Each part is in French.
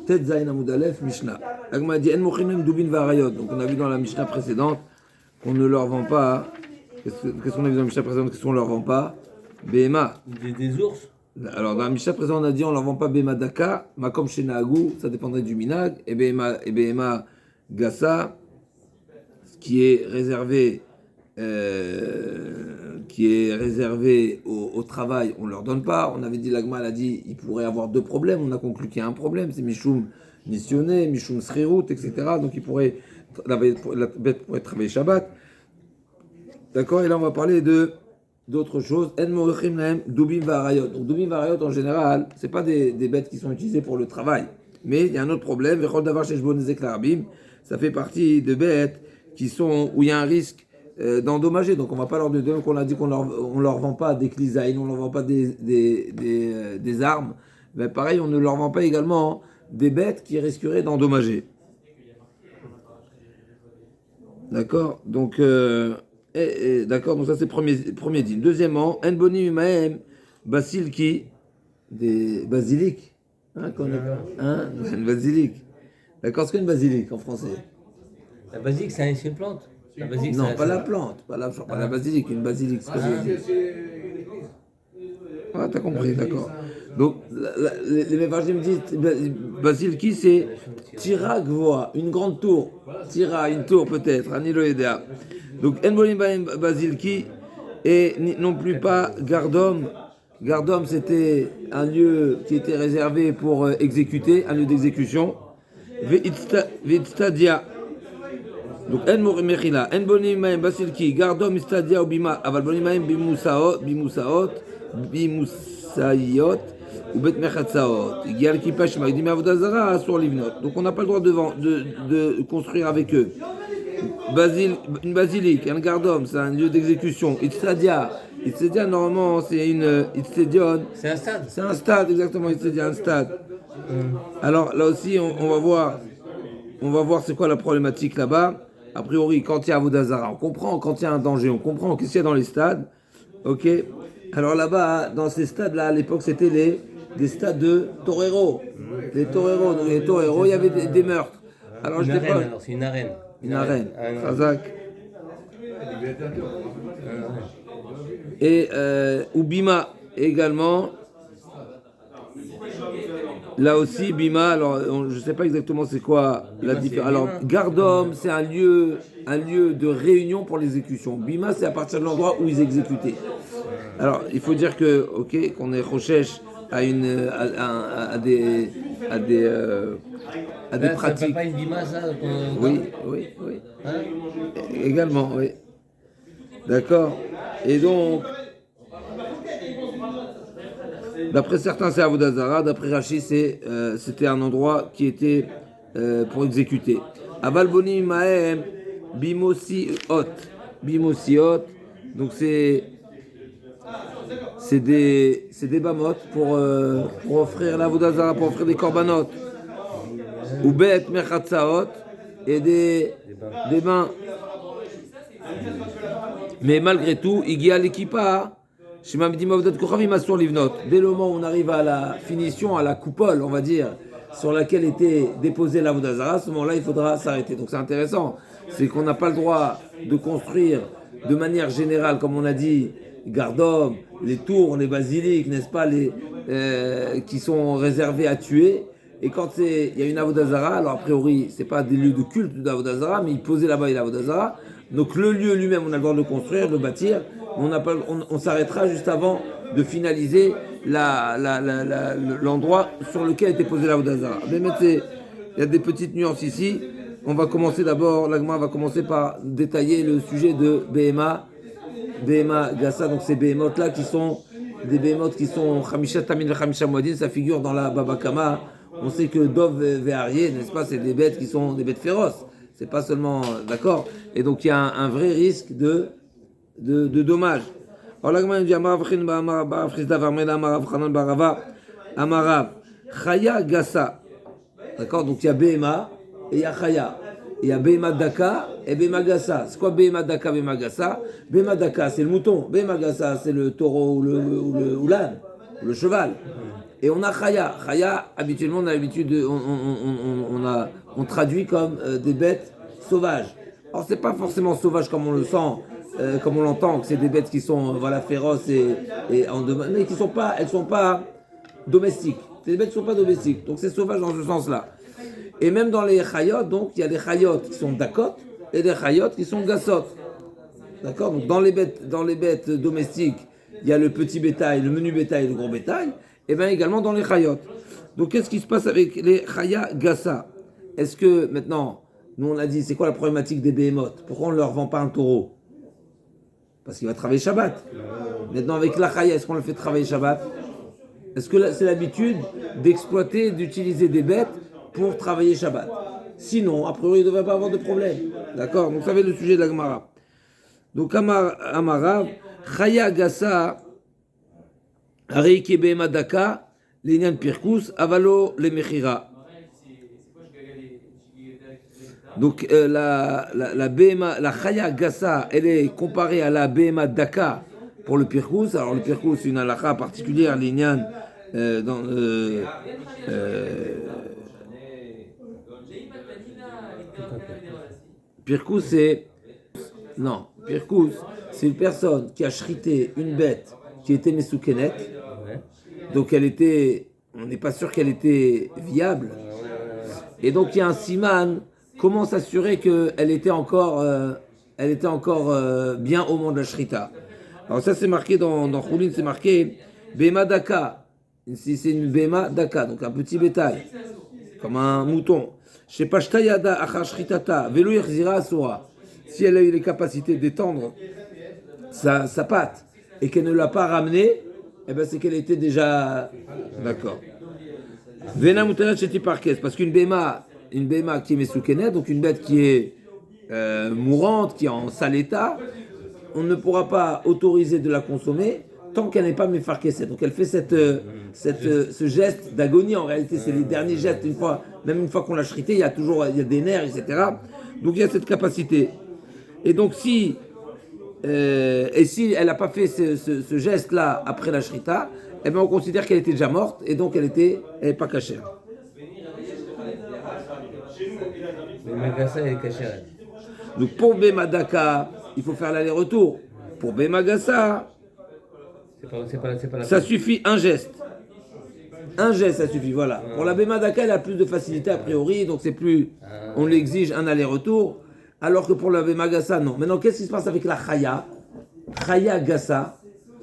Tet Zayin Amud Aleph, Mishnah. L'Agma dit En Mochim Lem Dubin Varayot. Donc on a vu dans la Mishnah précédente qu'on ne leur vend pas. Qu'est-ce qu'on a vu dans la Mishnah précédente? Qu'est-ce qu'on ne leur vend pas? Behema. Des ours. Alors dans la Mishnah précédente on a dit on ne leur vend pas Behema Daka, Makom Shenagou, ça dépendrait du Minag, et Behema Gassa, qui est réservé au travail, on ne leur donne pas. On avait dit, l'Agma a dit, il pourrait avoir deux problèmes. On a conclu qu'il y a un problème, c'est Mishum missionné, Mishum Srirut, etc. Donc la bête pourrait travailler Shabbat. D'accord. Et là on va parler d'autres choses. En Morichim Lahem Dubim Varayot. Donc Dubim Varayot en général, c'est pas des bêtes qui sont utilisées pour le travail. Mais il y a un autre problème. Vechol Davar Sheshbon Nezek Larabim. Ça fait partie de bêtes où il y a un risque d'endommager. Donc on va pas leur donner, qu'on a dit qu'on leur vend pas des klizaïn, on leur vend pas des armes. Mais pareil, on ne leur vend pas également des bêtes qui risqueraient d'endommager. D'accord. Donc d'accord. Donc ça c'est premier dîme. Deuxièmement, en boni umaem basilki, des basiliques. Une basilique. D'accord. C'est quoi une basilique en français? La basilique, c'est une plante. La basilique, non, pas la plante, pas la basilique, une basilique. C'est ah, t'as compris, d'accord. Donc, les Mefarshim me disent, basilique, c'est Tira Gvoa, une grande tour. Tira, une tour peut-être, Anilo Edea. Donc, Enbolim basilique, et non plus pas Gardom. Gardom, c'était un lieu qui était réservé pour exécuter, un lieu d'exécution. Veitstadia. Donc, en mechila, en bonim maim basilki, gardom istadia ou bima, aval bonim maim bimusayot, ou bet mechatsaot. Il y a l'équipage qui dit mais avodazara sur livnot. Donc, on n'a pas le droit de construire avec eux. Une basilique, un gardom, c'est un lieu d'exécution. Istadia, normalement, c'est une istadion. C'est un stade. C'est un stade, exactement, istadia, un stade. Alors, là aussi, on va voir c'est quoi la problématique là-bas. A priori, quand il y a Avodazara, on comprend. Quand il y a un danger, on comprend. Qu'est-ce qu'il y a dans les stades? Ok. Alors là-bas, dans ces stades-là, à l'époque, c'était des stades de toreros. Les toreros. Donc les toreros, il y avait des meurtres. Alors, C'est une arène. Une arène. Khazak. Et Ubima également. Là aussi, Bima, alors je ne sais pas exactement c'est quoi la différence. Alors, Gardom, c'est un lieu de réunion pour l'exécution. Bima, c'est à partir de l'endroit où ils exécutaient. Alors, il faut dire qu'on est recherche à des pratiques. Ça pas une Bima, ça Oui. Hein? Également, oui. D'accord. Et donc, d'après certains, c'est Avodazara. D'après Rashi, c'était un endroit qui était pour exécuter. Avalboni Maem Bimosiot. Donc c'est des bamotes pour offrir l'Avodazara, pour offrir des korbanot. Ou bet mechatsaot et des bains. Mais malgré tout, il y a l'équipa. Dès le moment où on arrive à la finition, à la coupole, on va dire, sur laquelle était déposée la Vodazara, à ce moment-là, il faudra s'arrêter. Donc c'est intéressant, c'est qu'on n'a pas le droit de construire de manière générale, comme on a dit, Gardom, les tours, les basiliques, n'est-ce pas, qui sont réservés à tuer. Et quand il y a une Avodazara, alors a priori, c'est pas des lieux de culte d'Avodazara, mais ils posaient là-bas une Avodazara. Donc le lieu lui-même, on a le droit de le construire, de le bâtir. On s'arrêtera juste avant de finaliser l'endroit sur lequel était posé la Vodazara. Mais il y a des petites nuances ici. On va commencer d'abord, l'Agma va commencer par détailler le sujet de Behema Gassa. Donc ces Behemoth là qui sont des Behemoth qui sont Chamisha Tamin et Chamisha Moadin, ça figure dans la Baba Kama. On sait que Dov et Arié, n'est-ce pas, c'est des bêtes qui sont des bêtes féroces. C'est pas seulement, d'accord. Et donc il y a un vrai risque de dommages. Alors l'Agma dit Amarav Chaya Gassa. D'accord, donc il y a Behema et il y a Chaya. Il y a Behema Daka et Behema Gassa. C'est quoi Behema Daka, Behema Gassa? Behema Daka, c'est le mouton. Behema Gassa, c'est le taureau ou l'âne, ou le cheval. Et on a chaya. Chaya, habituellement, on a l'habitude, on traduit comme des bêtes sauvages. Alors, c'est pas forcément sauvage comme on le sent, comme on l'entend, que c'est des bêtes qui sont voilà, féroces et mais qui sont pas, elles sont pas domestiques. Ces bêtes ne sont pas domestiques. Donc, c'est sauvage dans ce sens-là. Et même dans les chayot, donc, il y a des chayot qui sont dakot et des chayot qui sont gassot. D'accord? Donc, dans les bêtes domestiques, il y a le petit bétail, le menu bétail et le gros bétail. Et bien également dans les chayot. Donc qu'est-ce qui se passe avec les chaya gassa? Est-ce que maintenant, nous on a dit, c'est quoi la problématique des behemoths? Pourquoi on ne leur vend pas un taureau? Parce qu'il va travailler Shabbat. Maintenant avec la chaya, est-ce qu'on le fait travailler Shabbat? Est-ce que c'est l'habitude d'exploiter, d'utiliser des bêtes pour travailler Shabbat? Sinon, a priori, il ne devrait pas avoir de problème. D'accord? Donc ça va être le sujet de la Gemara. Donc Amara, chaya gassa. Areiki Behema Daka, l'Inyan Pirkus, Avalo le Mechira. Donc la Chaya Gassa, elle est comparée à la Behema Daka pour le Pirkus. Alors le Pirkus, c'est une halakha particulière, l'Inyan Pirkus, c'est une personne qui a shrité une bête qui était mesoukenet. Donc on n'est pas sûr qu'elle était viable. Et donc il y a un siman, comment s'assurer qu'elle était encore bien au moment de la shrita. Alors ça c'est marqué dans Choulin, c'est marqué Behema Daka. C'est une Behema Daka, donc un petit bétail, comme un mouton. Chez Pashtayada Achar Shritata, Velo Yerzira Asura. Si elle a eu les capacités d'étendre sa patte et qu'elle ne l'a pas ramenée, eh ben c'est qu'elle était déjà d'accord. Vena Moutanat Cheti Parkes, parce qu'une béma qui est mesoukenet, donc une bête qui est mourante, qui est en sale état, on ne pourra pas autoriser de la consommer tant qu'elle n'est pas mefarkeset. Donc elle fait ce geste d'agonie. En réalité, c'est les derniers gestes. Même une fois qu'on l'a shrité, il y a des nerfs, etc. Donc il y a cette capacité. Et donc si elle n'a pas fait ce geste-là après la shrita, eh bien on considère qu'elle était déjà morte et donc elle n'est pas cachère. Mais Magassa, elle est cachère. Donc pour Behema Daka, il faut faire l'aller-retour. Pour Behema Gassa, ça suffit un geste. Un geste, ça suffit, voilà. Pour la Behema Daka, elle a plus de facilité a priori, donc c'est plus, on l'exige un aller-retour. Alors que pour la Behema Gassa, non. Maintenant, qu'est-ce qui se passe avec la Chaya? Chaya Gassa.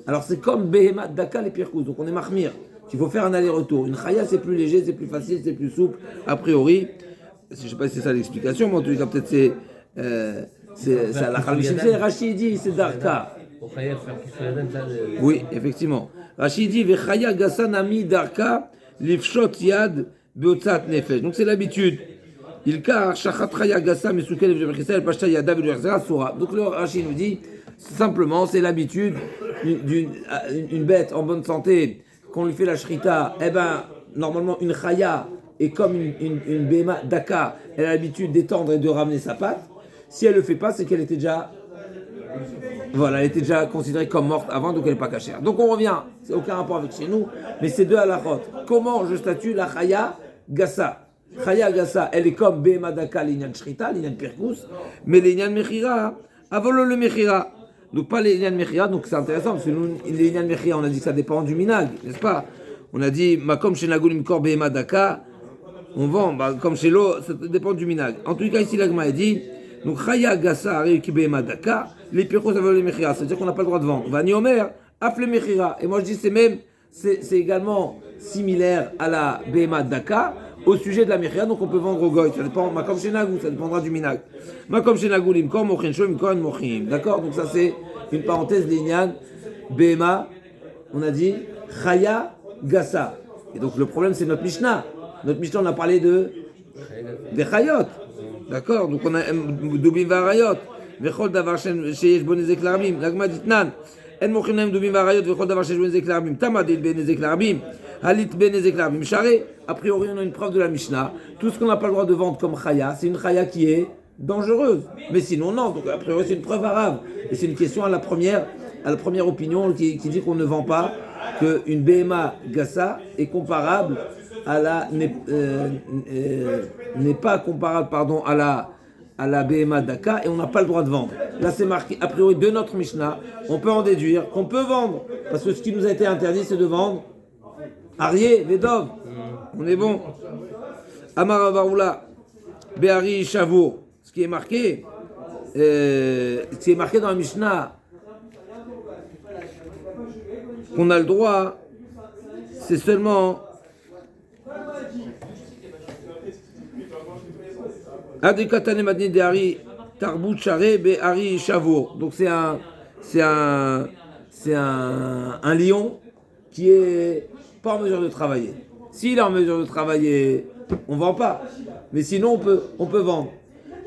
Alors, c'est comme Behema Daka les Pirkus. Donc, on est mahmir. Il faut faire un aller-retour. Une Chaya, c'est plus léger, c'est plus facile, c'est plus souple, a priori. Je ne sais pas si c'est ça l'explication, mais en tout cas, peut-être c'est la Khalmishim. C'est Rachid dit, c'est Darka. Oui, effectivement. Rachid dit, Chaya Gassa nami Darka, lifshot yad beotzat nefesh. Donc, c'est l'habitude. Donc le Rashi nous dit simplement c'est l'habitude d'une bête en bonne santé qu'on lui fait la shrita. Eh ben normalement une chaya est comme une Behema Daka, elle a l'habitude d'étendre et de ramener sa patte. Si elle le fait pas, c'est qu'elle était déjà elle était déjà considérée comme morte avant, donc elle n'est pas cachère. Donc on revient, c'est aucun rapport avec chez nous, mais c'est deux halachot. Comment je statue la chaya gassa? Chaya Gassa, elle est comme Behema Daka, l'Inyan Shrita, l'Inyan Pirkus, mais l'Inyan Mechira, avolo le Mechira. Donc pas l'Inyan Mechira, donc c'est intéressant, parce que nous, l'Inyan Mechira, on a dit que ça dépend du minag, n'est-ce pas? On a dit, comme chez Nagulim Kor Behema Daka, on vend, comme chez l'eau, ça dépend du minag. En tout cas, ici, l'Agma a dit, donc Chaya Gassa, Ariki Behema Daka, les Pirkus, avolo le Mechira, c'est-à-dire qu'on n'a pas le droit de vendre. Va Niomer, Af le Mechira. Et moi je dis, c'est également similaire à la Behema Daka, au sujet de la Mechira, donc on peut vendre au goy. Ça dépend, Makom Shenagou, ça dépendra du minag. Makom Shenagou, Limkom, Mochin Shom, Mkohan, Mochim. D'accord? Donc ça c'est une parenthèse d'Inyan, Behema, on a dit, Chaya Gassa. Et donc le problème c'est notre Mishnah. Notre Mishnah, on a parlé des Chayot. D'accord? Donc on a Dubim Varayot. Vechol Davar Sheyesh Bonezek Larbim. L'Agma dit Nan. En Mochim Naim Dubim Varayot, Vechol Davar Sheyesh Bonezek Larbim. Tamadil Benezek Larbim. Halit Benezek Larbim. Charé. A priori, on a une preuve de la Mishnah. Tout ce qu'on n'a pas le droit de vendre comme chaya, c'est une chaya qui est dangereuse. Mais sinon, non. Donc, a priori, c'est une preuve arabe. Et c'est une question à la première opinion qui dit qu'on ne vend pas qu'une BMA Gassa est comparable à la n'est pas comparable à la BMA Daka et on n'a pas le droit de vendre. Là c'est marqué a priori de notre Mishnah, on peut en déduire qu'on peut vendre parce que ce qui nous a été interdit c'est de vendre Arié, Vedov. On est bon. Amar Avaroula Behari Shavour, ce qui est marqué dans la Mishnah qu'on a le droit, c'est seulement Adekatane Madni de Hari Tarbut Share Behari Shavour. Donc c'est un lion qui est pas en mesure de travailler. S'il est en mesure de travailler, on vend pas. Mais sinon on peut vendre.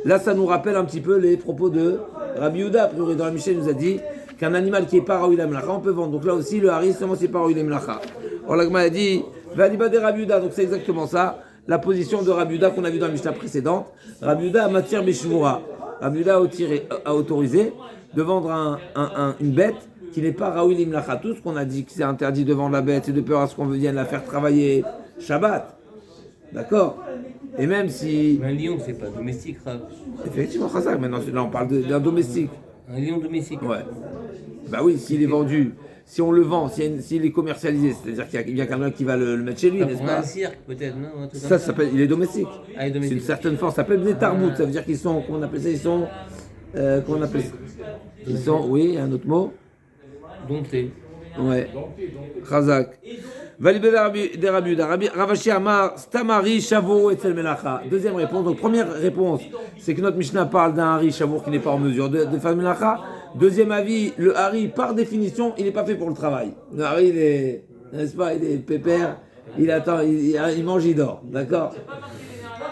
Là, ça nous rappelle un petit peu les propos de Rabbi Yehuda. A priori, dans la Mishnah, il nous a dit qu'un animal qui est pas Raoui Lemlacha, on peut vendre. Donc là aussi, le Hari, seulement c'est pas Raoui Lemlacha. Or, la Gemara a dit Valiba de Rabbi Yehuda. Donc c'est exactement ça. La position de Rabbi Yehuda qu'on a vu dans la Mishnah précédente. Rabbi Yehuda a matière Bishvura. Rabbi Yehuda a autorisé de vendre une bête qui n'est pas Raoui Lemlacha. Tout ce qu'on a dit que c'est interdit de vendre la bête, c'est de peur à ce qu'on vienne la faire travailler Shabbat. D'accord. Et même si. Mais un lion, c'est pas domestique, Rav. Effectivement, Khazak, maintenant là on parle d'un domestique. Un lion domestique. Ouais. Bah oui, s'il est vendu, si on le vend, s'il est commercialisé, c'est-à-dire qu'il y a quelqu'un qui va le mettre chez lui, Ça n'est-ce prend un pas? cirque, peut-être, non? Un truc Ça comme s'appelle, il est domestique. Ah, il est C'est domestique. une certaine force, ça s'appelle des tarboutes, ça veut dire qu'ils sont, comment on appelle ça, comment on appelle ça? Ils sont, oui, un autre mot? Dompté. Ouais. Khazak. Valibé de Rabiuda. Ravashi Amar, Stamari, Shavour et Melacha. Deuxième réponse. Donc, première réponse, c'est que notre Mishnah parle d'un Hari Shavour qui n'est pas en mesure de faire Melacha. Deuxième avis, le Hari, par définition, il n'est pas fait pour le travail. Le Hari, il est, n'est-ce pas, il est pépère, il attend, il mange, il dort. D'accord?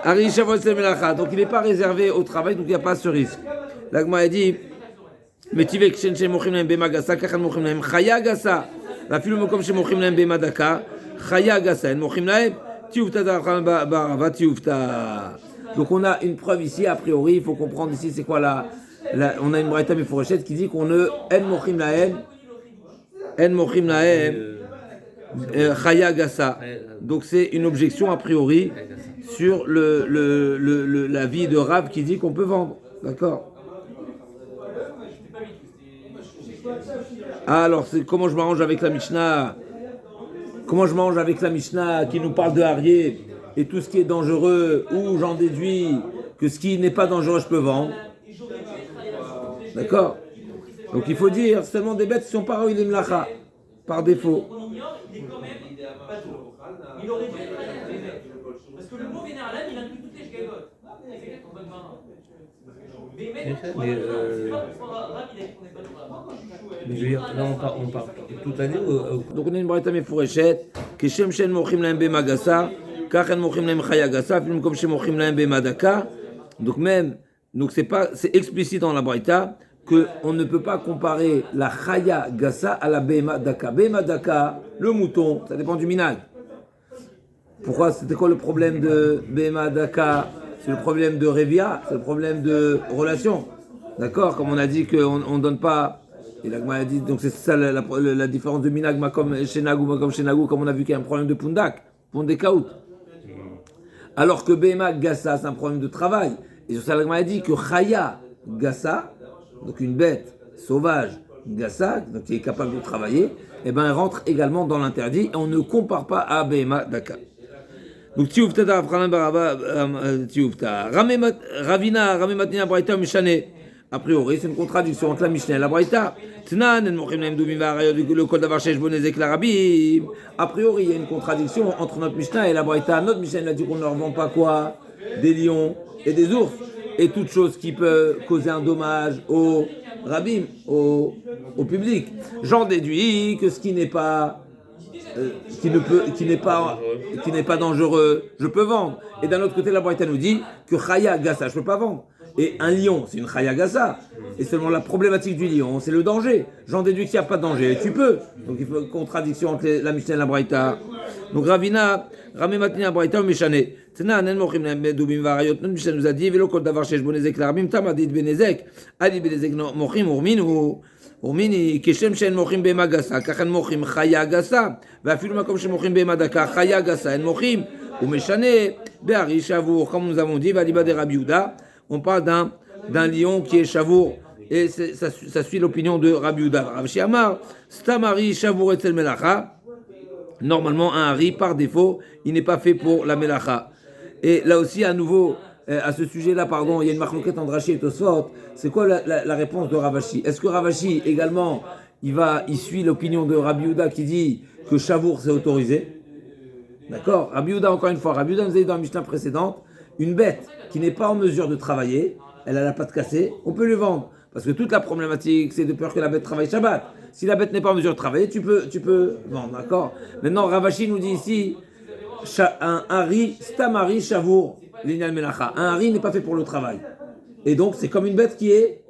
Hari Shavour et Melacha. Donc, il n'est pas réservé au travail, donc il n'y a pas ce risque. L'Agma a dit, mais tu veux que chez Mochim Lahem Bemagasa, Kachan Mochim Lahem Chaya Gasa. La fille comme chez Mochim Lahem Bemadaka, Chaya Gasa. Mochim Lahem, Tiufta Barava Tiufta. Donc on a une preuve ici, a priori, il faut comprendre ici c'est quoi on a une braïta Mefourachet qui dit qu'on ne En Mochim Lahem Chaya Gasa. Donc c'est une objection a priori sur la vie de Rav qui dit qu'on peut vendre. D'accord? Alors, comment je m'arrange avec la Mishnah? Comment je mange avec la Mishnah qui nous parle de Arié et tout ce qui est dangereux, où j'en déduis que ce qui n'est pas dangereux, je peux vendre. D'accord? Donc il faut dire, c'est seulement des bêtes qui sont pas Raoui Lemlacha, par défaut. Parce que le mot vénéral, il inclut toutes les shgagot. Mais je veux dire, là on parle toute l'année Donc on a une braïta Mefourachet, que Shem Shen Mochim Lahem Bemagasa, Kachan Mochim Lahem Chaya Gasa, film comme Shem Mochim Lahem Bemadaka. Donc c'est explicite dans la braïta qu'on ne peut pas comparer la Chaya Gasa à la Bemadaka. Bemadaka, le mouton, ça dépend du minag. Pourquoi? C'était quoi le problème de Bemadaka? C'est le problème de Révia, c'est le problème de relation. D'accord? Comme on a dit qu'on ne donne pas. Et l'Agma a dit, donc c'est ça la différence de Minagma comme chez Nagou, comme on a vu qu'il y a un problème de Pundak, Pondekaout. Alors que Behema Gassa, c'est un problème de travail. Et sur ça, l'Agma a dit que Chaya Gassa, donc une bête sauvage Gassa, donc qui est capable de travailler, eh ben, elle rentre également dans l'interdit et on ne compare pas à Behema Daka. Donc Tiufta Tiufta Ravina Matnia Braïta Mishane. A priori, c'est une contradiction entre la Mishnah et la Braïta. Le code d'Avarchesh Bonezek la Rabbi. A priori, il y a une contradiction entre notre Mishnah et la Braïta. Notre Mishnah a dit qu'on ne leur vend pas quoi? Des lions et des ours. Et toute chose qui peut causer un dommage au Rabbim, au public. J'en déduis que ce qui n'est pas. Qui n'est pas dangereux, je peux vendre. Et d'un autre côté, la Braïta nous dit que Chaya Gassa, je peux pas vendre. Et un lion, c'est une Chaya Gassa. Et seulement la problématique du lion, c'est le danger. J'en déduis qu'il n'y a pas de danger, et tu peux. Donc il faut une contradiction entre la Mishnah et la Braïta. Donc Ravina, Ramé Matnia Braïta ou Meshane. Tena, Nen Mochim Doubim Varayot, notre Mishnah nous a dit, Vélo Kol Davar Shesh Bonezek Larabim, Tamadit Benezek, Adi Benezek Mochim Urmin ou Urmini, Keshem Shen Mochim Bema Gasa, Kachan Mochim Chaya Gasa, Vafilou Makom Shen Mochim Bema Daka, Chaya Gasa, En Mochim, ou Meshane, Be'ari Shavour, comme nous avons dit, Valiba de Rabbi Yehuda, on parle d'un lion qui est Shavour, et ça suit l'opinion de Rabbi Yehuda. Rav Shi Amar, Stamari Shavour Etzel Melacha, normalement un hari, par défaut, il n'est pas fait pour la Melacha. Et là aussi, à nouveau, à ce sujet-là, pardon, il y a une marloquette entre Rashi et Tosfot. C'est quoi la réponse de Rav Ashi? Est-ce que Rav Ashi, également, il suit l'opinion de Rabbi Yehuda qui dit que Shavour c'est autorisé? D'accord? Rabbi Yehuda, encore une fois, Rabbi Yehuda nous a dit dans la Mishnah précédente, une bête qui n'est pas en mesure de travailler, elle a la patte cassée, on peut lui vendre. Parce que toute la problématique, c'est de peur que la bête travaille Shabbat. Si la bête n'est pas en mesure de travailler, tu peux vendre, d'accord? Maintenant, Rav Ashi nous dit ici, un hari, stamari, Shavour, l'inyan melacha. Un hari n'est pas fait pour le travail. Et donc, c'est comme une bête qui est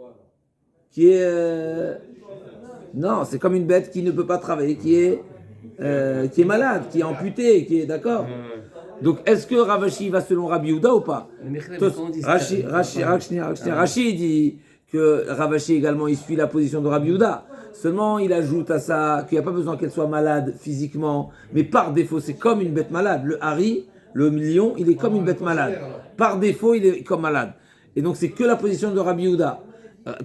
non, c'est comme une bête qui ne peut pas travailler, qui est malade, qui est amputée, qui est d'accord. Donc, est-ce que Rav Ashi va selon Rabbi Yehuda ou pas? Rashi dit que Rav Ashi également il suit la position de Rabbi Yehuda. Seulement, il ajoute à ça qu'il n'y a pas besoin qu'elle soit malade physiquement, mais par défaut, c'est comme une bête malade. Le hari, le lion, il est comme une bête malade. Par défaut, il est comme malade. Et donc, c'est que la position de Rabbi Yehuda.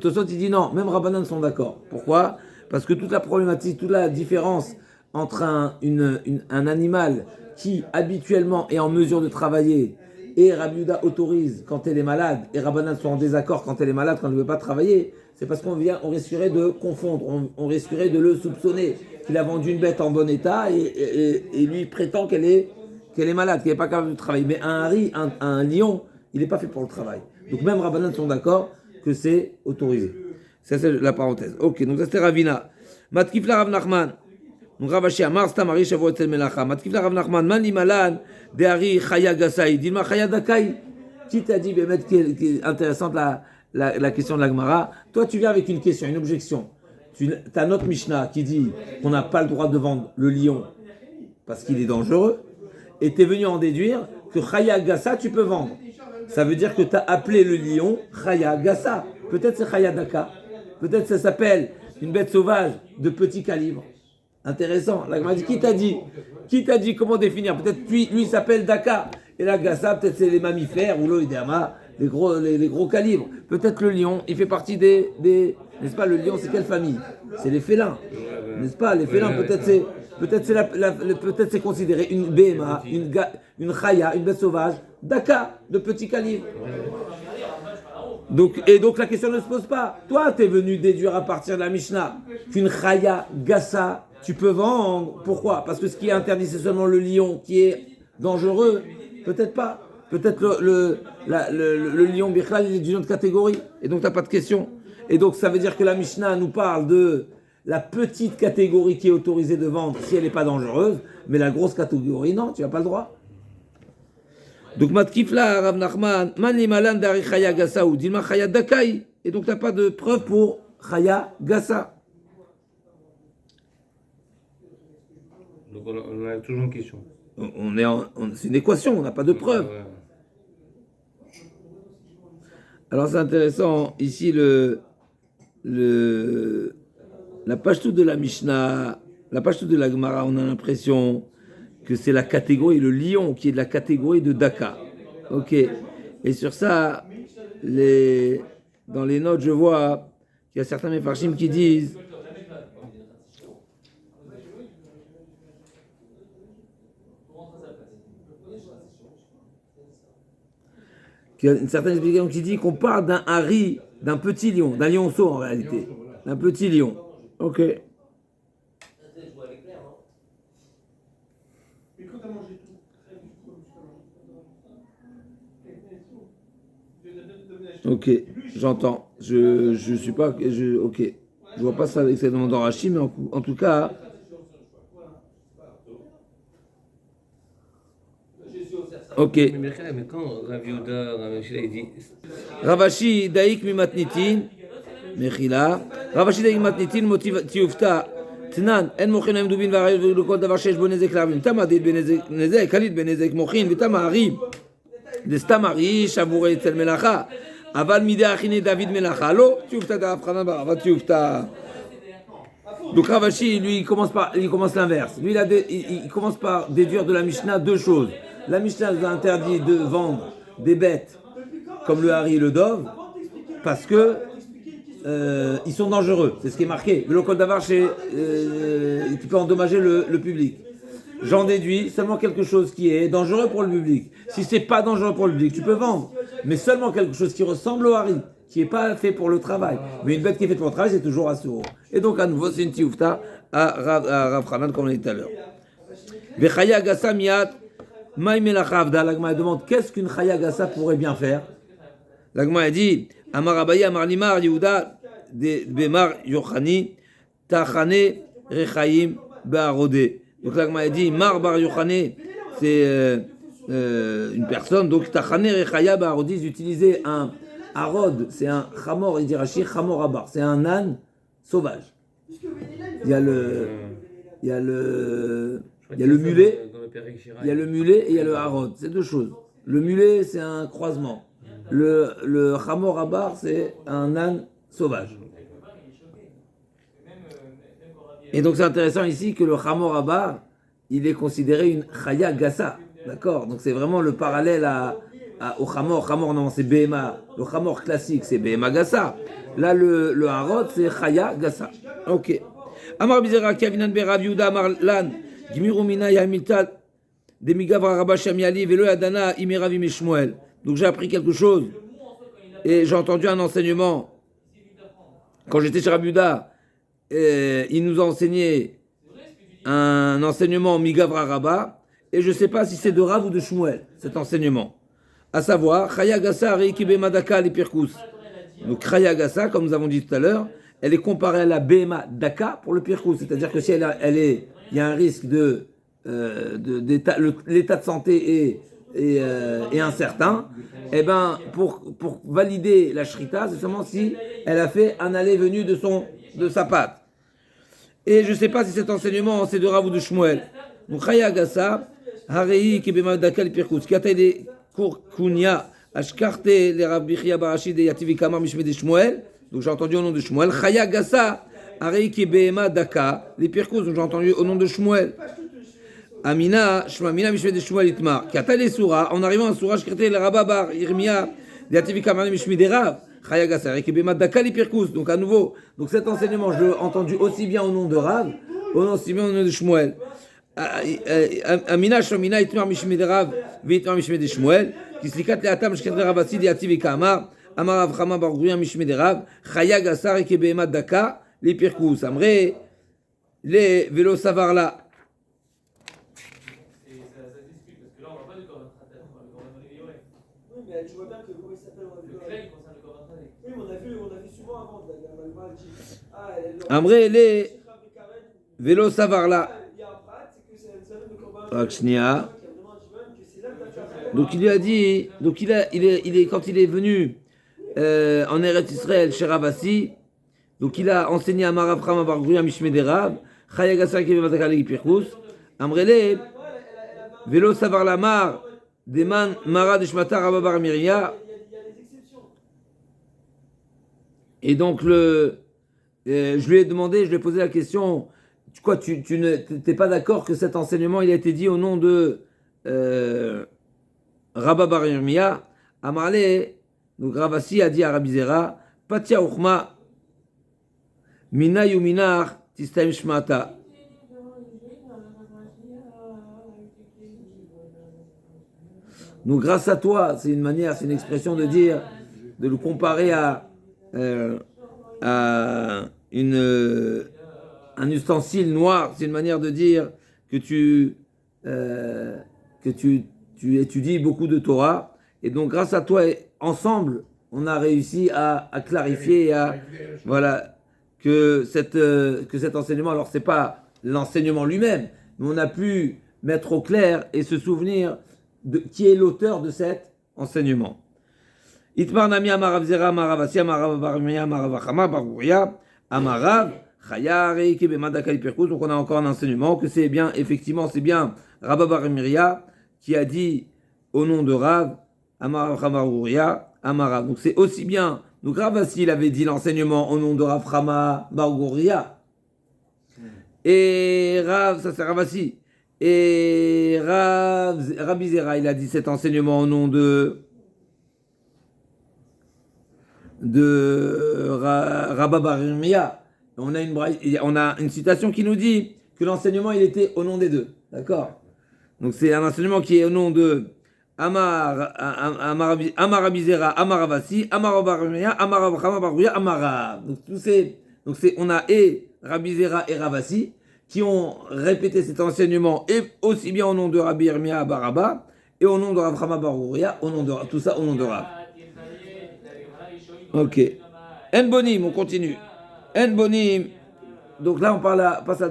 Tosfot, il dit non, même Rabbanan sont d'accord. Pourquoi? Parce que toute la problématique, toute la différence entre un animal qui habituellement est en mesure de travailler et Rabbi Yehuda autorise quand elle est malade et Rabbanan sont en désaccord quand elle est malade, quand elle ne veut pas travailler, c'est parce on risquerait de confondre, on risquerait de le soupçonner qu'il a vendu une bête en bon état et lui prétend qu'elle est malade, qu'elle n'est pas capable de travailler. Mais un hari, un lion, il n'est pas fait pour le travail. Donc même Rabbanan sont d'accord que c'est autorisé. Ça c'est la parenthèse. Ok, donc ça c'était Ravina. Matkifla Rav Nachman. Donc Rav Ashi Amar Stamari Shavuot Etzel Melacha. Matkifla Rav Nachman. Mani Malan Dehari Chaya Gasai. Dilma Chaya Dakai. Qui t'a dit, Bémet, qui est intéressante la question de la Gemara. Toi tu viens avec une question, une objection. Tu as notre Mishnah qui dit qu'on n'a pas le droit de vendre le lion parce qu'il est dangereux. Et tu es venu en déduire que Chaya Gassa tu peux vendre. Ça veut dire que tu as appelé le lion Chaya Gassa. Peut-être c'est Chaya Daka. Peut-être ça s'appelle une bête sauvage de petit calibre. Intéressant. La Gemara dit, qui t'a dit comment définir? Peut-être lui il s'appelle Daka. Et la Gassa, peut-être c'est les mammifères ou l'Oïdama, les gros calibres. Peut-être le lion, il fait partie des n'est-ce pas, le lion c'est quelle famille? C'est les félins. N'est-ce pas? Les félins, peut-être c'est considéré une BMA, une Chaya, une bête sauvage, Daka, de petit calibre. Donc la question ne se pose pas. Toi, tu es venu déduire à partir de la Mishnah qu'une Chaya Gassa, tu peux vendre. Pourquoi? Parce que ce qui est interdit, c'est seulement le lion qui est dangereux. Peut-être pas. Peut-être le lion Bichlal, il est d'une autre catégorie. Et donc, tu n'as pas de question. Et donc, ça veut dire que la Mishnah nous parle de la petite catégorie qui est autorisée de vendre si elle n'est pas dangereuse. Mais la grosse catégorie, non, tu n'as pas le droit. Donc, Matkifla, Rav Nachman, Mani Malan Dari Chaya Gassa ou Dilma Chaya Dakai. Et donc, tu n'as pas de preuve pour Chaya Gassa. Donc, on a toujours une question. C'est une équation, on n'a pas de preuve. Ouais. Alors, c'est intéressant. Ici, la page toute de la Mishnah, la page toute de la Gemara, on a l'impression que c'est la catégorie, le lion qui est de la catégorie de Daka. Ok. Et sur ça, dans les notes, je vois qu'il y a certains Mefarshim qui disent qu'il y a une certaine explication qui dit qu'on parle d'un hari, d'un petit lion, d'un lionceau en réalité, d'un petit lion. Ok. Ok, j'entends. Je suis pas. Ok. Je vois pas ça exactement dans Rashi, mais en tout cas. Ok. Mais quand Rav Yehuda, Rav Ashi, il dit. Rav Ashi daik mimatnitin, mechila. Rav Ashi daik mimatnitin, motiv tiufta. תנן, אין מוכין להם דובין והרעיות ולכל דבר שיש בו נזק לערבים. תמה דית בנזק, קלית בנזק מוכין, ותמה הרים. דסתם הרי שבורי אצל מלאכה. אבל מידי הכיני דוד מלאכה. לא, תיופתא דאף חנן בר, אבל תיופתא. Donc Ravashi, lui, il commence l'inverse. Lui, il commence par déduire de la Mishnah deux choses. La Mishnah nous a interdit de vendre des bêtes comme le hari et le dove parce que ils sont dangereux. C'est ce qui est marqué. Le local d'avar, qui peut endommager le public. J'en déduis seulement quelque chose qui est dangereux pour le public. Si c'est pas dangereux pour le public, tu peux vendre. Mais seulement quelque chose qui ressemble au hari, qui n'est pas fait pour le travail. Mais une bête qui est faite pour le travail, c'est toujours assourd. Et donc, à nouveau, c'est une tioufta à Rav Hanan, comme on a dit tout à l'heure. Vechaya gassa miat, maïmelachavda. L'agma demande qu'est-ce qu'une chaya gassa pourrait bien faire. L'agma a dit Amar Abaye, Amar Limar, Yehuda, Bemar Yochani, Tachane, Rechaim, Ba'arodé. Donc l'agma a dit Mar Bar Yochane, c'est une personne. Donc Tachane, Rechaya, Ba'arodé, ils utilisaient un arod, c'est un chamor, il dit Rashi, chamor abar, c'est un âne sauvage. Il y a le mulet, il y a le mulet et il y a le harod. C'est deux choses. Le mulet, c'est un croisement. Le chamor abar, c'est un âne sauvage. Et donc c'est intéressant ici que le chamor abar, il est considéré une chaya gassa. D'accord? Donc c'est vraiment le parallèle au chamor. Chamor, non, c'est BMA. Le chamor classique, c'est BMA gassa. Là, le harod, c'est chaya gassa. Ok. Amar Bizera, Kavinan Berav Yuda, Amar Lan, Gmirumina Yamita, Demigavra Rabasham Yali, Velo Adana, Imeravi Mishmuel. Donc j'ai appris quelque chose. Et j'ai entendu un enseignement. Quand j'étais chez Rabbi Yuda, il nous a enseigné un enseignement Migavra Rabba. Et je ne sais pas si c'est de Rav ou de Shmuel, cet enseignement. À savoir, Chaya Gassa, Reikibe Madaka, Lipirkus. Donc Chaya Gassa, comme nous avons dit tout à l'heure, elle est comparée à la Behema Daka pour le Pirkus. C'est-à-dire que si il y a un risque l'état de santé est incertain, et ben pour valider la shrita, c'est seulement si elle a fait un aller-venu de sa patte. Et je ne sais pas si cet enseignement c'est de Rav ou de Shmuel. Donc Chaya Gassa, Harei ki Behema Daka le Pirkus. Qui a été Kurkunya, Ashkarte le Rav Bichia Barashi de Yativi Kamar Mishme de Shmuel. Donc j'ai entendu au nom de Shmuel. Chaya Gassa, Arei ki Behema Daka, les Pirkus. Donc j'ai entendu au nom de Shmuel. Amina, Shmamina Mishme de Shmuel Itmar. Qui a été Soura, en arrivant à Soura, Shkarte le Rababar, Irmia, de Yativi Kamar Mishme de Rav. Chaya Gassa, Arei ki Behema Daka, les Pirkus. Donc à nouveau, donc cet enseignement, je l'ai entendu aussi bien au nom de Rav, aussi bien au nom de Shmuel. Amina, Shmamina Itmar Mishme de Rav, Vitmar Mishme de Shmuel. Qui se likat le Atam, Shkarte le Rabasi de Yativi Kamar. Amar Avraham bar Guria Mishme de Rav, Chaya Gassa Reke Behema Daka, les Pirkus. Amre, les vélos savarla. Ça discute, parce que là, on va pas du Korban Khatat, on va du Korban Lévioré. Oui, mais tu vois bien que comment il s'appelle Le clay, il concerne le Korban Khatat. Oui, mais on a vu souvent avant. Amre, les vélos savarla. Il y a un prat, c'est que c'est le Korban. Akshnia. Donc il lui a dit, donc il est quand il est venu en Eretz Israël chez Ravasi, donc il a enseigné à Marav bar Guria Mishme de Rav, Chaya Gassa Reke Behema Daka les Pirkus. Amrele, vélo savar la mar, Deman Mara de Shmata Rabba bar Miria. Et donc je lui ai demandé, je lui ai posé la question, tu n'es pas d'accord que cet enseignement il a été dit au nom de Rabba bar Yirmiyah? Amarle, donc Ravasi a dit à Rabbi Zera, Patia Uchma, Mina Yuminar, Tistaim Shmata. Donc grâce à toi, c'est une manière, c'est une expression de dire, de le comparer à un ustensile noir, c'est une manière de dire que tu étudies beaucoup de Torah, et donc grâce à toi, ensemble, on a réussi à clarifier, voilà, que cet enseignement, alors c'est pas l'enseignement lui-même, mais on a pu mettre au clair et se souvenir de qui est l'auteur de cet enseignement. Itmar Nami Amarav Zera Amaravasi Amarav Barmia Amaravachama Baruria Amarav Chaya Reiki Bemadaka Lipirkus. Donc on a encore un enseignement que c'est bien, effectivement, c'est bien Rabba bar Miria qui a dit au nom de Rav Amarav Chamarouria Amarav. Donc c'est aussi bien. Donc Rav Assi il avait dit l'enseignement au nom de Rav Chama Bargouria. Et Rav, ça c'est Ravasi. Et Rabbi Zera, il a dit cet enseignement au nom de Rabba Bar Yirmiyah. On a une citation qui nous dit que l'enseignement il était au nom des deux. D'accord? Donc c'est un enseignement qui est au nom de Amar Rabbi Zera, Amar Ravasi, Amar Bar Yirmiyah, Amar Rav Chama Bar Rouya, Amar Rav. On a et Rabbi Zera et Ravasi qui ont répété cet enseignement et aussi bien au nom de Rabbi Yirmiyah Bar Abba et au nom de Rav Chama Bar Rouya, tout ça au nom de Rav. Ok. En Bonim, on continue. En Bonim. Donc là, on passe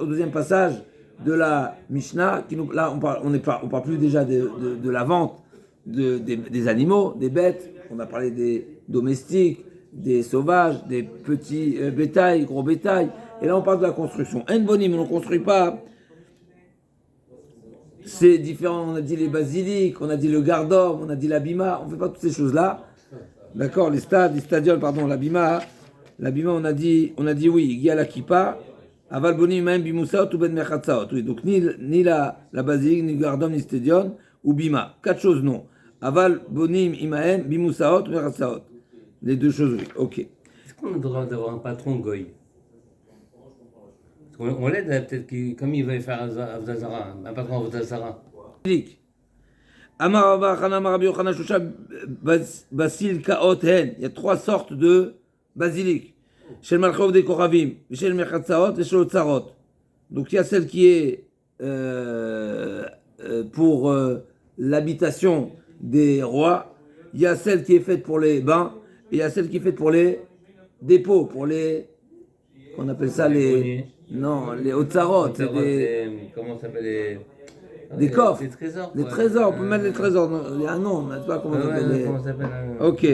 au deuxième passage de la Mishnah. Là, on parle plus déjà de la vente des animaux, des bêtes. On a parlé des domestiques, des sauvages, des petits bétails, gros bétail. Et là, on parle de la construction. En Bonim, on ne construit pas. C'est différent. On a dit les basiliques, on a dit le gardom, on a dit l'abima. On ne fait pas toutes ces choses-là. D'accord, les stadions, pardon, l'abima, on a dit oui, il y a la kippa, aval bonim même bimousaot ou ben mechatsaot. Oui, donc ni la basilique, ni le gardom, ni stadion, ou bima. 4 choses non. Aval bonim imaem bimousaot ou mechatsaot. Les 2 choses oui, ok. Est-ce qu'on a le droit d'avoir un patron goy? On l'aide peut-être comme il va faire Avdazara, un patron Avdazara. Amar Rabba Chana Amar Rabbi Yochanan Shusha Basil Kaot Hen. Il y a 3 sortes de basilic. Shel Malchov de Koravim, Shel Mechatsaot et Shel Otsarot. Donc il y a celle qui est pour l'habitation des rois. Il y a celle qui est faite pour les bains. Et il y a celle qui est faite pour les dépôts, pour les... On appelle ça les... Non, les Otsarot. Comment ça s'appelle des coffres. Des trésors. Les trésors, on peut mettre les trésors. Il y a un nom, je ne sais pas comment ça s'appelle. Ok.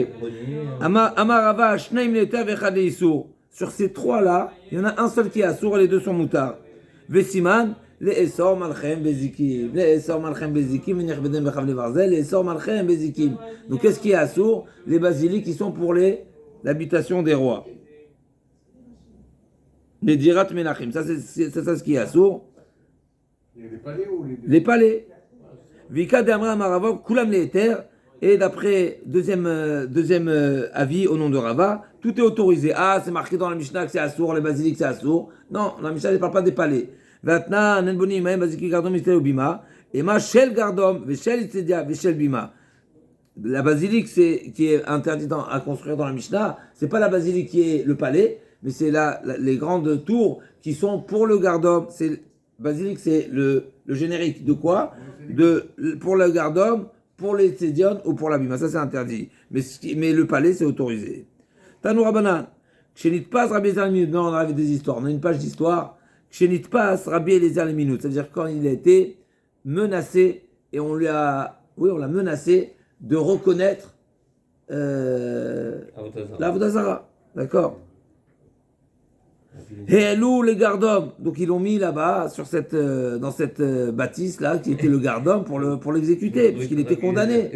Amar Rava, Shnaim Leter Vechad Isur. Sur ces 3 là, il y en a un seul qui est assour et les 2 sont moutards. Vesiman, les Esor Malchem Bezikim. Les Esor Malchem Bezikim, Nechbedem Bechav Levarzel, les Esor Malchem Bezikim. Donc qu'est-ce qui est assour? Les basiliques qui sont pour l'habitation des rois. Les Dirat Menachim, ça c'est ça ce qui est assour. Les palais ou les palais. Vika de Amra Maravok, Kulam Leter, et d'après deuxième avis au nom de Rava, tout est autorisé. Ah, c'est marqué dans la Mishnah que c'est assour, les basiliques c'est assour. Non, la Mishnah ne parle pas des palais. Vatna, Nenboni, Maïm, Basiki, Gardom, Istel, Bima, et ma Shel Gardom, Veshel Itzedia, Veshel Bima. La basilique qui est interdite à construire dans la Mishnah, c'est pas la basilique qui est le palais, mais c'est les grandes tours qui sont pour le Gardom. Basilique, c'est le générique de quoi? Pour le gardom, pour les tsédion ou pour l'abima. Ça, c'est interdit. Mais le palais, c'est autorisé. Tanou Rabbanan. Kshenit pas Rabbi Eliezer le minute. Non, on avait des histoires. On a une page d'histoire. Kshenit pas Rabbi Eliezer le minute. C'est-à-dire quand il a été menacé et on l'a menacé de reconnaître l'Avodazara. D'accord? Et loup les gardom, donc ils l'ont mis là-bas dans cette bâtisse là qui était le gardom pour l'exécuter puisqu'il était condamné.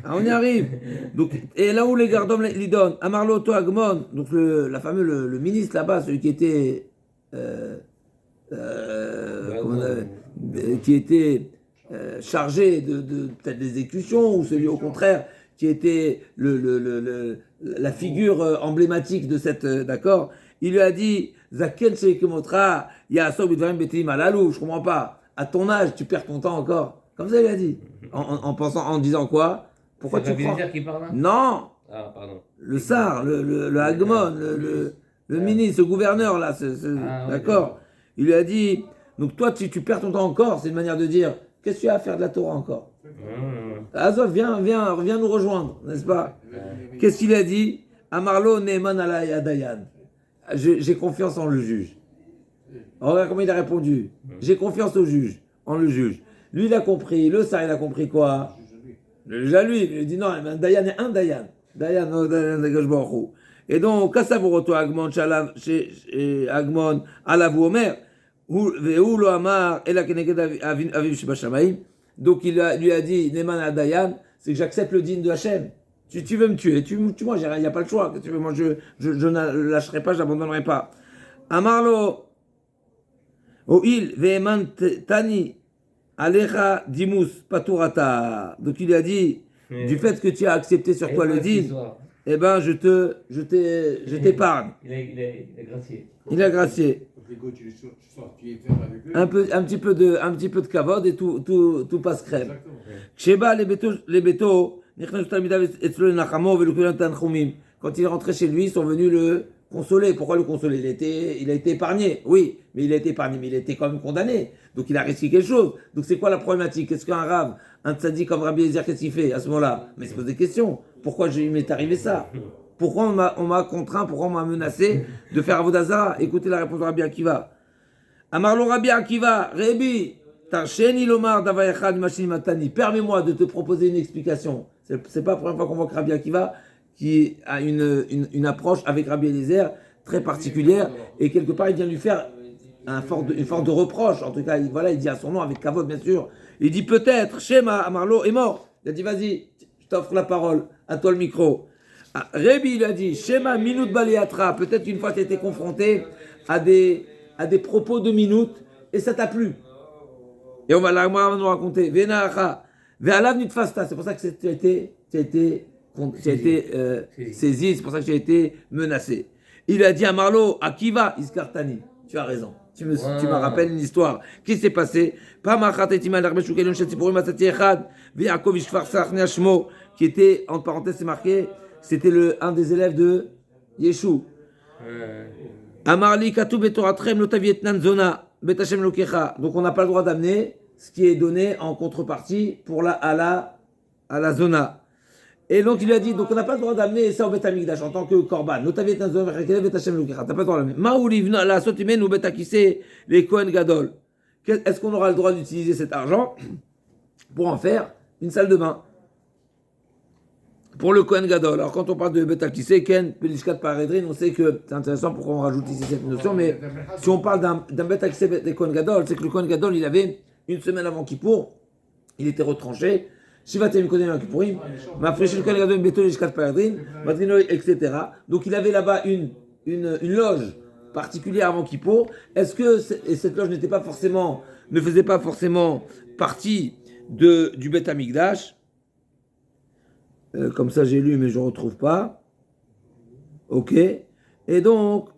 Ah, on y arrive. Donc et là où les gardom lui donnent Amarlo to Agmon, donc le ministre là-bas, celui qui était chargé de peut-être des exécutions ou celui au contraire qui était la figure emblématique de cette d'accord. Il lui a dit, Zaken Sheikemotra, Yaasok Bidvarim Betim Alalou, je comprends pas. À ton âge, tu perds ton temps encore. Comme ça, il a dit. En disant quoi? Pourquoi tu crois? Qui parle là? Non! Ah, pardon. Le Sar, le Hagmon, le ministre, le gouverneur, là, d'accord? Il lui a dit, donc toi, tu perds ton temps encore. C'est une manière de dire, qu'est-ce que tu as à faire de la Torah encore? Azov, viens nous rejoindre, n'est-ce pas? Qu'est-ce qu'il a dit? Amarlo Neeman Alay Adayan. J'ai confiance en le juge. Regarde comment il a répondu. J'ai confiance au juge, en le juge. Lui, il a compris. Le Sar, il a compris quoi? Le juge à lui. Il dit non, un Dayan est un Dayan. Dayan, Dayan, et donc, Kassavoroto Agmon, Agmon, Alavu Omer, Veoulo Amar, Ela Keneged Aviv Shibashamaim. Donc, lui a dit, Neman à Dayan, c'est que j'accepte le digne de Hachem. Tu veux me tuer, tu moi, il n'y a pas le choix. Tu veux, moi, je ne lâcherai pas, je n'abandonnerai pas. Amarlo, Oil ve'eman tani alecha dimus paturata. Donc il a dit, du fait que tu as accepté sur toi le din, eh ben je t'épargne. Il est gracié. Il a gracié. Donc les gars, tu les sors, tu es ferme avec eux. Un petit peu de kavod et tout passe crème. Exactement. Sheba les bétos, quand il est rentré chez lui, ils sont venus le consoler. Pourquoi le consoler? Il a été épargné, oui, mais il a été épargné, mais il a été quand même condamné. Donc il a risqué quelque chose. Donc c'est quoi la problématique? Qu'est-ce qu'un rave, un tzaddik comme Rabbi Eliezer, qu'est-ce qu'il fait à ce moment-là? Mais il se pose des questions. Pourquoi il m'est arrivé ça? Pourquoi on m'a contraint, pourquoi on m'a menacé de faire Avodazara? Écoutez la réponse de Rabbi Akiva. Amarlo Rabbi Akiva, Rebi, Tarsheni Lomar Davayachad Machini Matani. Permets-moi de te proposer une explication. C'est pas la première fois qu'on voit que Rabbi Akiva qui a une approche avec Rabbi Eliezer très particulière et quelque part il vient lui faire une forme de reproche. En tout cas, il dit à son nom avec kavod bien sûr. Il dit peut-être Shema Amarlo est mort. Il a dit vas-y, je t'offre la parole, à toi le micro. Rebi il a dit Shema Minut Baleatra. Peut-être une fois tu as été confronté à des propos de minutes et ça t'a plu. Et on va nous raconter. Venacha, ve'alav nitfasta. C'est pour ça que tu as été saisi, c'est pour ça que tu as été menacé. Il a dit à Marlo, Akiva, Iskartani. Tu as raison. Tu me rappelles une histoire. Qu'est-ce qui s'est passé? Qui était, entre parenthèses, c'est marqué, c'était un des élèves de Yeshua. Amarli katu betoratrem lotavietnan zona betachem lokecha. Donc on n'a pas le droit d'amener ce qui est donné en contrepartie pour à la zona. Et donc il lui a dit, donc on n'a pas le droit d'amener ça au Bet Amikdash en tant que korban. Lotavietnan zona betachem lokecha. T'as pas le droit d'amener. Maoulivna la sotimen ou betakise les Kohen Gadol. Est-ce qu'on aura le droit d'utiliser cet argent pour en faire une salle de bain? Pour le Kohen Gadol. Alors quand on parle de Betakissé, Ken, Pelishkat Paredrin, on sait que c'est intéressant pourquoi on rajoute ici cette notion, mais si on parle d'un Betakissé des Kohen Gadol, c'est que le Kohen Gadol, il avait une semaine avant Kippour, il était retranché, Shivatem Kohen Kippourim, Mafresh le Kohen Gadol, Beto Lishkat Paredrin, Madrino, etc. Donc il avait là-bas une loge particulière avant Kippour. Est-ce que cette loge ne faisait pas forcément partie du Bet Amikdash? Comme ça j'ai lu mais je ne retrouve pas. Ok. Et donc,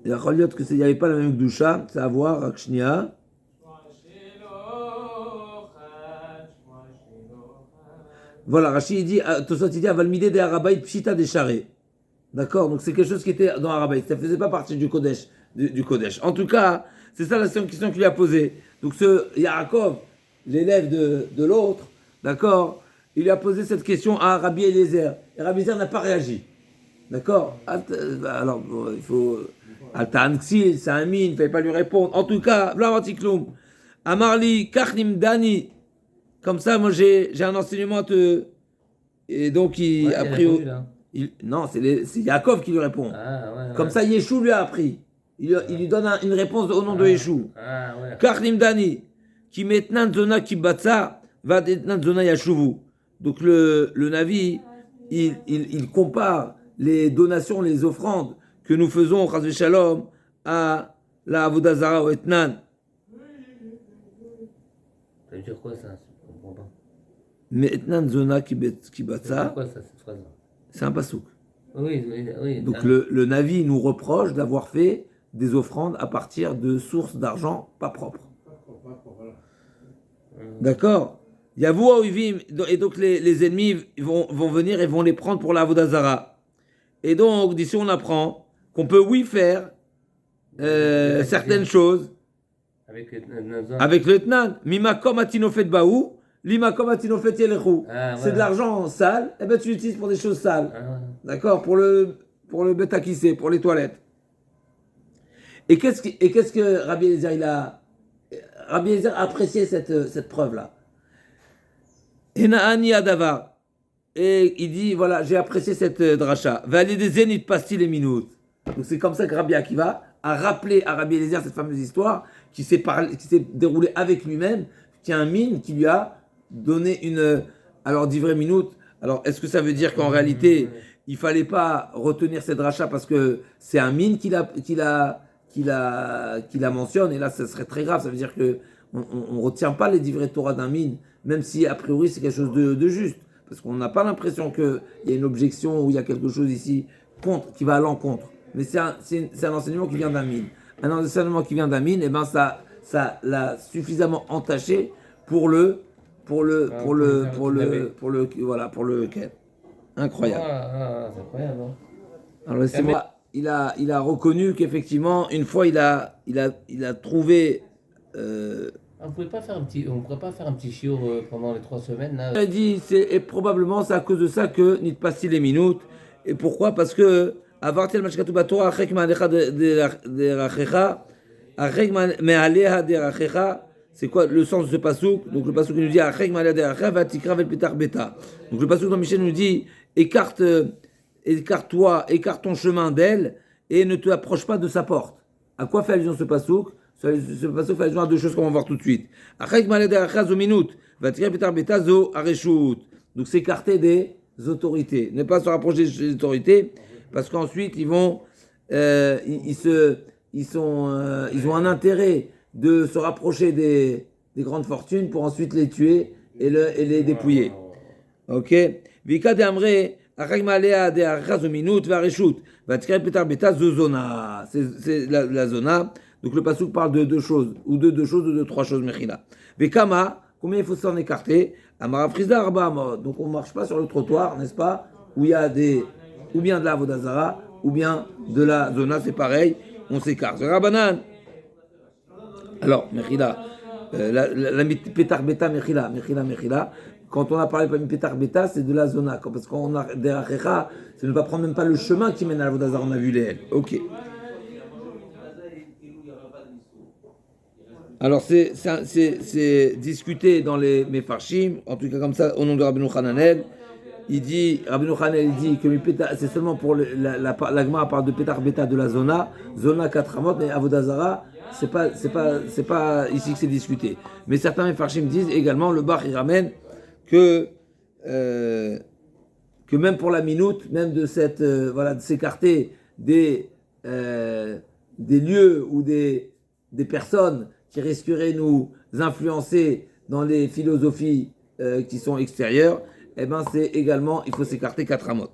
il y a qu'il n'y avait pas la même Gdusha, c'est à voir, Akshnia. Voilà, Rachid dit, Tosot il dit, Avalmide de Arabaït Pshita des Charés. D'accord, donc c'est quelque chose qui était dans Arabaït, ça ne faisait pas partie du Kodesh. Du Kodesh. En tout cas, c'est ça la question qu'il lui a posée. Donc ce Yaakov, l'élève de l'autre, d'accord, il lui a posé cette question à Rabbi Eliezer. Et Rabbi Eliezer n'a pas réagi. D'accord. Alors, il faut... Al-Ta'anxil, c'est un mine, il ne fallait pas lui répondre. En tout cas, Vlavatikloum, Amarli, Kachnim Dani. Comme ça, moi, j'ai un enseignement à te... Et donc, il a pris... Non, c'est Yaakov qui lui répond. Comme ça, Yeshua lui a appris. Il lui donne une réponse au nom de Yeshua. Kachnim Dani, qui maintenant zona qui batza. Donc le Navi, il compare les donations, les offrandes que nous faisons au Chazvé Shalom à la Avodazara ou Etnan. Ça veut dire quoi ça? Je comprends pas. Mais Etnan Zona qui batza. C'est quoi ça, cette phrase? C'est un pasouk. Oui. Donc le Navi nous reproche d'avoir fait des offrandes à partir de sources d'argent pas propres. D'accord? Yavua Oivim, et donc les ennemis vont venir et vont les prendre pour la Avodazara. Et donc, d'ici on apprend qu'on peut, oui, faire certaines choses avec le Tnan. Mimakom atinofet baou, limakom atinofet yelechu. C'est de l'argent sale, et ben tu l'utilises pour des choses sales. D'accord? Pour le betakissé, pour les toilettes. Et qu'est-ce que Rabbi Eliezer Rabbi Eliezer a apprécié cette preuve-là. Et il dit, voilà, j'ai apprécié cette dracha. Valé des zénith pastis les minutes. Donc c'est comme ça que Rabbi Akiva a rappelé à Rabbi Eliezer cette fameuse histoire qui s'est déroulée avec lui-même, qui a un mine qui lui a donné alors 10 vraies minutes. Alors est-ce que ça veut dire qu'en réalité, il fallait pas retenir cette dracha parce que c'est un mine qu'il qui la mentionne, et là, ça serait très grave. Ça veut dire que on retient pas les divrei Torah d'un mine, même si a priori c'est quelque chose de juste, parce qu'on n'a pas l'impression qu'il y a une objection ou il y a quelque chose ici contre, qui va à l'encontre. Mais c'est un enseignement qui vient d'un mine. Un enseignement qui vient d'un mine, et ben ça l'a suffisamment entaché pour le quai. Incroyable. C'est incroyable. Hein. Alors c'est moi, il a reconnu qu'effectivement une fois il a trouvé. On pourrait pas faire un petit chiour pendant les 3 semaines là. Il a dit et probablement c'est à cause de ça que n'y passe les minutes. Et pourquoi? Parce que avartel mashkatu batora achek ma'alecha de rachecha achek me'aleha de rachecha. C'est quoi le sens de ce pasouk? Donc le pasouk nous dit achek ma'aleha de rachecha va tikra vel pitar beta. Donc le pasouk dans Michel nous dit écarte-toi, écarte ton chemin d'elle et ne te approche pas de sa porte. À quoi fait allusion ce pasouk? Ce pasouk fait allusion à deux choses qu'on va voir tout de suite. Donc s'écarter des autorités, ne pas se rapprocher des autorités, parce qu'ensuite ils ont un intérêt de se rapprocher des grandes fortunes pour ensuite les tuer et les dépouiller. Ok. Vika de Amre, Achagmalea de Achazominut, Vareshut, Vatkre Petar Beta, Zozona. C'est la zona. Donc le pasouk parle de deux choses, ou de deux choses, ou de trois choses, Mechila. Vekama, combien il faut s'en écarter? Amara Frisda Arba Amod. Donc on ne marche pas sur le trottoir, n'est-ce pas? Où il y a ou bien de la Avodazara, ou bien de la zona, c'est pareil, on s'écarte. Rabanan. Alors, Mechila, la Petar Beta, Mechila. Quand on a parlé de Pétar Beta, c'est de la zona. Parce qu'on a des Achecha, c'est ne pas prendre même pas le chemin qui mène à l'Avodazara. On a vu les L. Ok. Alors c'est discuté dans les Mefarshim, en tout cas comme ça, au nom de Rabbeinu Hananel. Rabbeinu Hananel dit que c'est seulement pour la Gemara parle de Pétar Beta de la zona 4 amot, mais Avodazara, c'est pas ici que c'est discuté. Mais certains Mefarshim disent également, le Bach il ramène que même pour la minute, même de de s'écarter des lieux ou des personnes qui risqueraient nous influencer dans les philosophies qui sont extérieures, eh ben c'est également, il faut s'écarter 4 amot.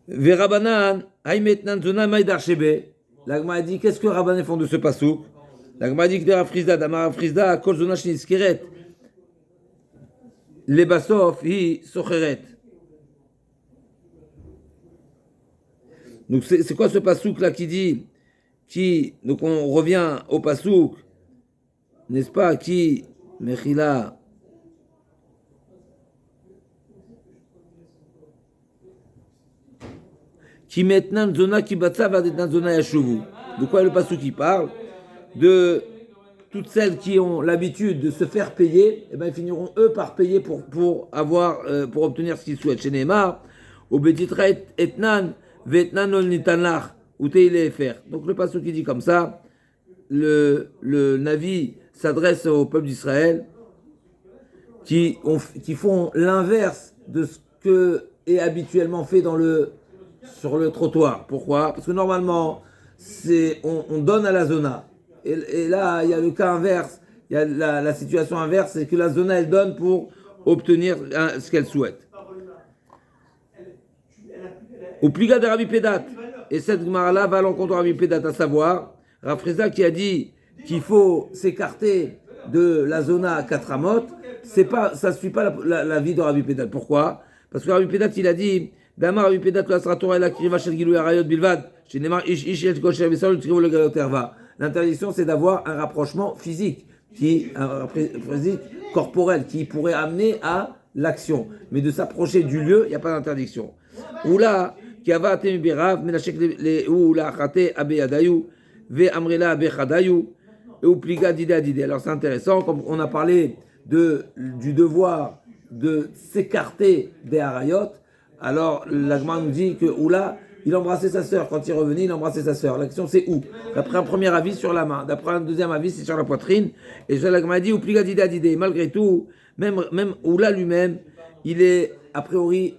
Verabanan, Haymetnan Zona Maïdar Shebe. La Gemara dit, qu'est-ce que Rabbanan font de ce pasouk? La Gemara dit que Dera Frisda, Damara Frisda, Kol Zona Shniskeret. Les basof, hi socheret. Donc c'est quoi ce pasouk là qui dit donc on revient au pasouk, n'est-ce pas, qui Mechila qui maintenant zona qui batsa va être zona yashuvu. De quoi le pasouk qui parle? De toutes celles qui ont l'habitude de se faire payer, eh ben, ils finiront eux par payer pour obtenir ce qu'ils souhaitent. Chez Neymar, au Betitra etnan, vetnan ol nitanlach, ou teile Donc le passage qui dit comme ça, le Navi s'adresse au peuple d'Israël qui font l'inverse de ce que est habituellement fait sur le trottoir. Pourquoi? Parce que normalement, on donne à la zona. Et là, il y a le cas inverse, il y a la situation inverse, c'est que la zona, elle donne pour obtenir ce qu'elle souhaite. Au pliga de Rabbi Pédat, et cette Gemara-là va à l'encontre de Rabbi Pédat, à savoir, Rav Frisda qui a dit qu'il faut s'écarter de la zona à 4 amot, ça ne suit pas la vie de Rabbi Pédat. Pourquoi? Parce que Rabbi Pédat, il a dit, Damar Rabbi Pédat, la Sratora et la Kriva Shel Gilou Arayot Bilvad, chez Neymar Ish El Kosher Vesal, Trivo le Galoterva. L'interdiction, c'est d'avoir un rapprochement physique, physique corporel, qui pourrait amener à l'action. Mais de s'approcher du lieu, il n'y a pas d'interdiction. Ou là, qui a vaté berav, menachek le ou la chate abeyadayu, ve amrela abechadayu, ou pliga didadide. Alors c'est intéressant, comme on a parlé du devoir de s'écarter des harayot. Alors l'agma nous dit que Oula, il embrassait sa sœur. Quand il revenait, il embrassait sa sœur. L'action, c'est où? D'après un premier avis, sur la main. D'après un deuxième avis, c'est sur la poitrine. Et je l'agma dit, ou pliga didadide. Malgré tout, même Oula lui-même, il est a priori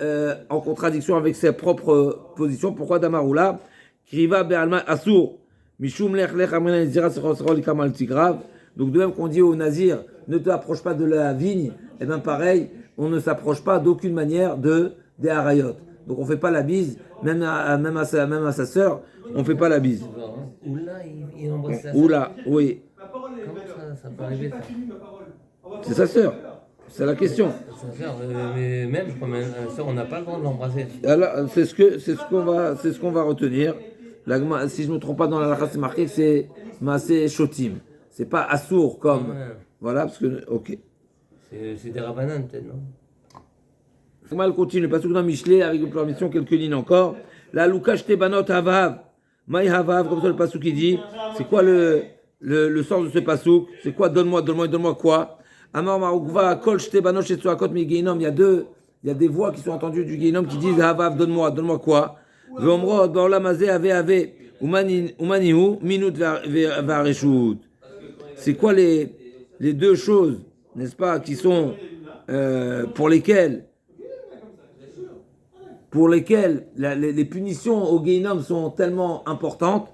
en contradiction avec ses propres positions. Pourquoi Damar Oula? Kriva be'alma asur. Mishum lech lech amrina nizira sechol likamal tigrav. Donc de même qu'on dit au nazir, ne t'approche pas de la vigne, et bien pareil, on ne s'approche pas d'aucune manière des harayot. Donc on ne fait pas la bise, même à sa sœur, on ne fait pas la bise. Oula, il embrasse sa sœur. Oula, oui. Ma parole est Comment ça peut arriver ça? finie, ma parole. On va C'est sa sœur. C'est la question. Sa sœur, mais même, je crois, même sa sœur, on n'a pas le droit de l'embrasser. Alors, c'est ce qu'on va retenir. Si je ne me trompe pas dans la lacha, c'est marqué que c'est Maaseh Shotim. C'est pas assour comme. Ouais. Voilà, parce que. Ok. C'est des rabananes, peut-être, non? Mal continue, pas dans Michelet, avec une permission, quelques lignes encore. La Lukash Tebanot Havav. Maï Havav, comme ça le pasouk qui dit. C'est quoi le sens de ce pasouk? C'est quoi? Donne-moi quoi? Amar Marukva, Kol Shtebanot Shetsuakot Mi Geinom. Il y a des voix qui sont entendues du Geinom qui disent Havav, donne-moi quoi? Veomrod, Baolamazé, Ave, Umanihu, Minut Vareshut. C'est quoi les deux choses, n'est-ce pas, qui sont pour lesquelles les punitions au Guéhinom sont tellement importantes,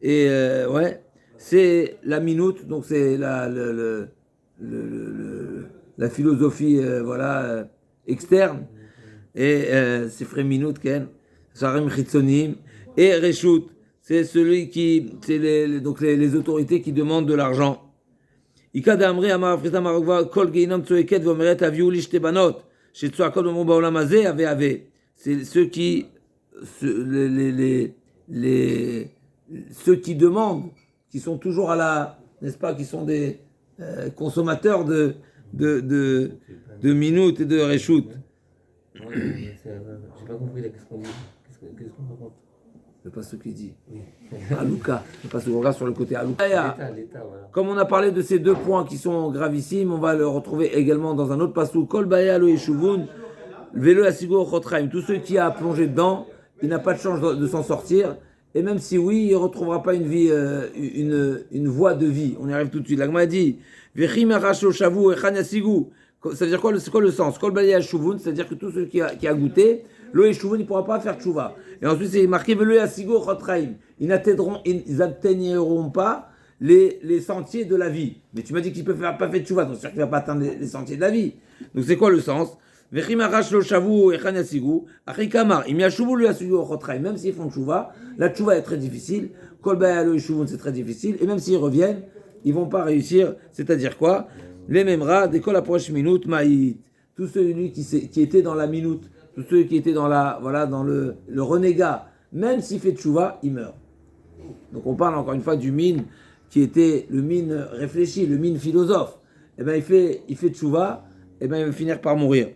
et ouais, c'est la minute, donc c'est la philosophie externe, et c'est frais minute, Ken, Sharim Chitzonim, et Reshut, c'est celui qui, c'est les autorités qui demandent de l'argent. Ika d'Amri Amar Frisa Marokva Kol Geinom Tsoeket Vomeret Aviou Lishte Banot chez Tsoakot Omro Baolam Hazeh Ave. C'est ceux qui ceux qui demandent, qui sont toujours à la, n'est-ce pas, qui sont des consommateurs de minutes et de reshut. Ouais, j'ai pas compris là, qu'est-ce qu'on dit? Qu'est-ce qu'on raconte? C'est pas ce qu'il dit. Oui. Alouka. C'est pas ce qu'on regarde sur le côté Alouka. L'État, voilà. Comme on a parlé de ces deux points qui sont gravissimes, on va le retrouver également dans un autre passou. Kol Baya Lo Yeshuvun, Velo Asigo Chotraim. Tous ceux qui a plongé dedans, il n'a pas de chance de s'en sortir. Et même si oui, il ne retrouvera pas une vie, une voie de vie. On y arrive tout de suite. L'Agma a dit Vechim Arasho Shavu Echan Yasigu. Ça veut dire quoi? C'est quoi le sens? Kol Baya Yeshuvun, c'est-à-dire que tous ceux qui a goûté, Lo Yeshuvun, il ne pourra pas faire tchouva. Et ensuite, c'est marqué Velo Asigo Chotraim. Ils n'atteigneront pas les sentiers de la vie. Mais tu m'as dit qu'il ne peut pas faire tchouva, donc c'est sûr qu'il ne va pas atteindre les sentiers de la vie. Donc c'est quoi le sens? Même s'ils font tchouva, la tchouva est très difficile. Kol Baya Lo Yeshuvun, c'est très difficile. Et même s'ils reviennent, ils ne vont pas réussir. C'est-à-dire quoi? Les memra, d'école approche minute, maït. Tous ceux qui étaient dans la minute, tous ceux qui étaient dans le renégat, même s'il fait tchouva, il meurt. Donc on parle encore une fois du mine qui était le mine réfléchi, le mine philosophe. Eh bien il fait tchouva, eh bien il va finir par mourir.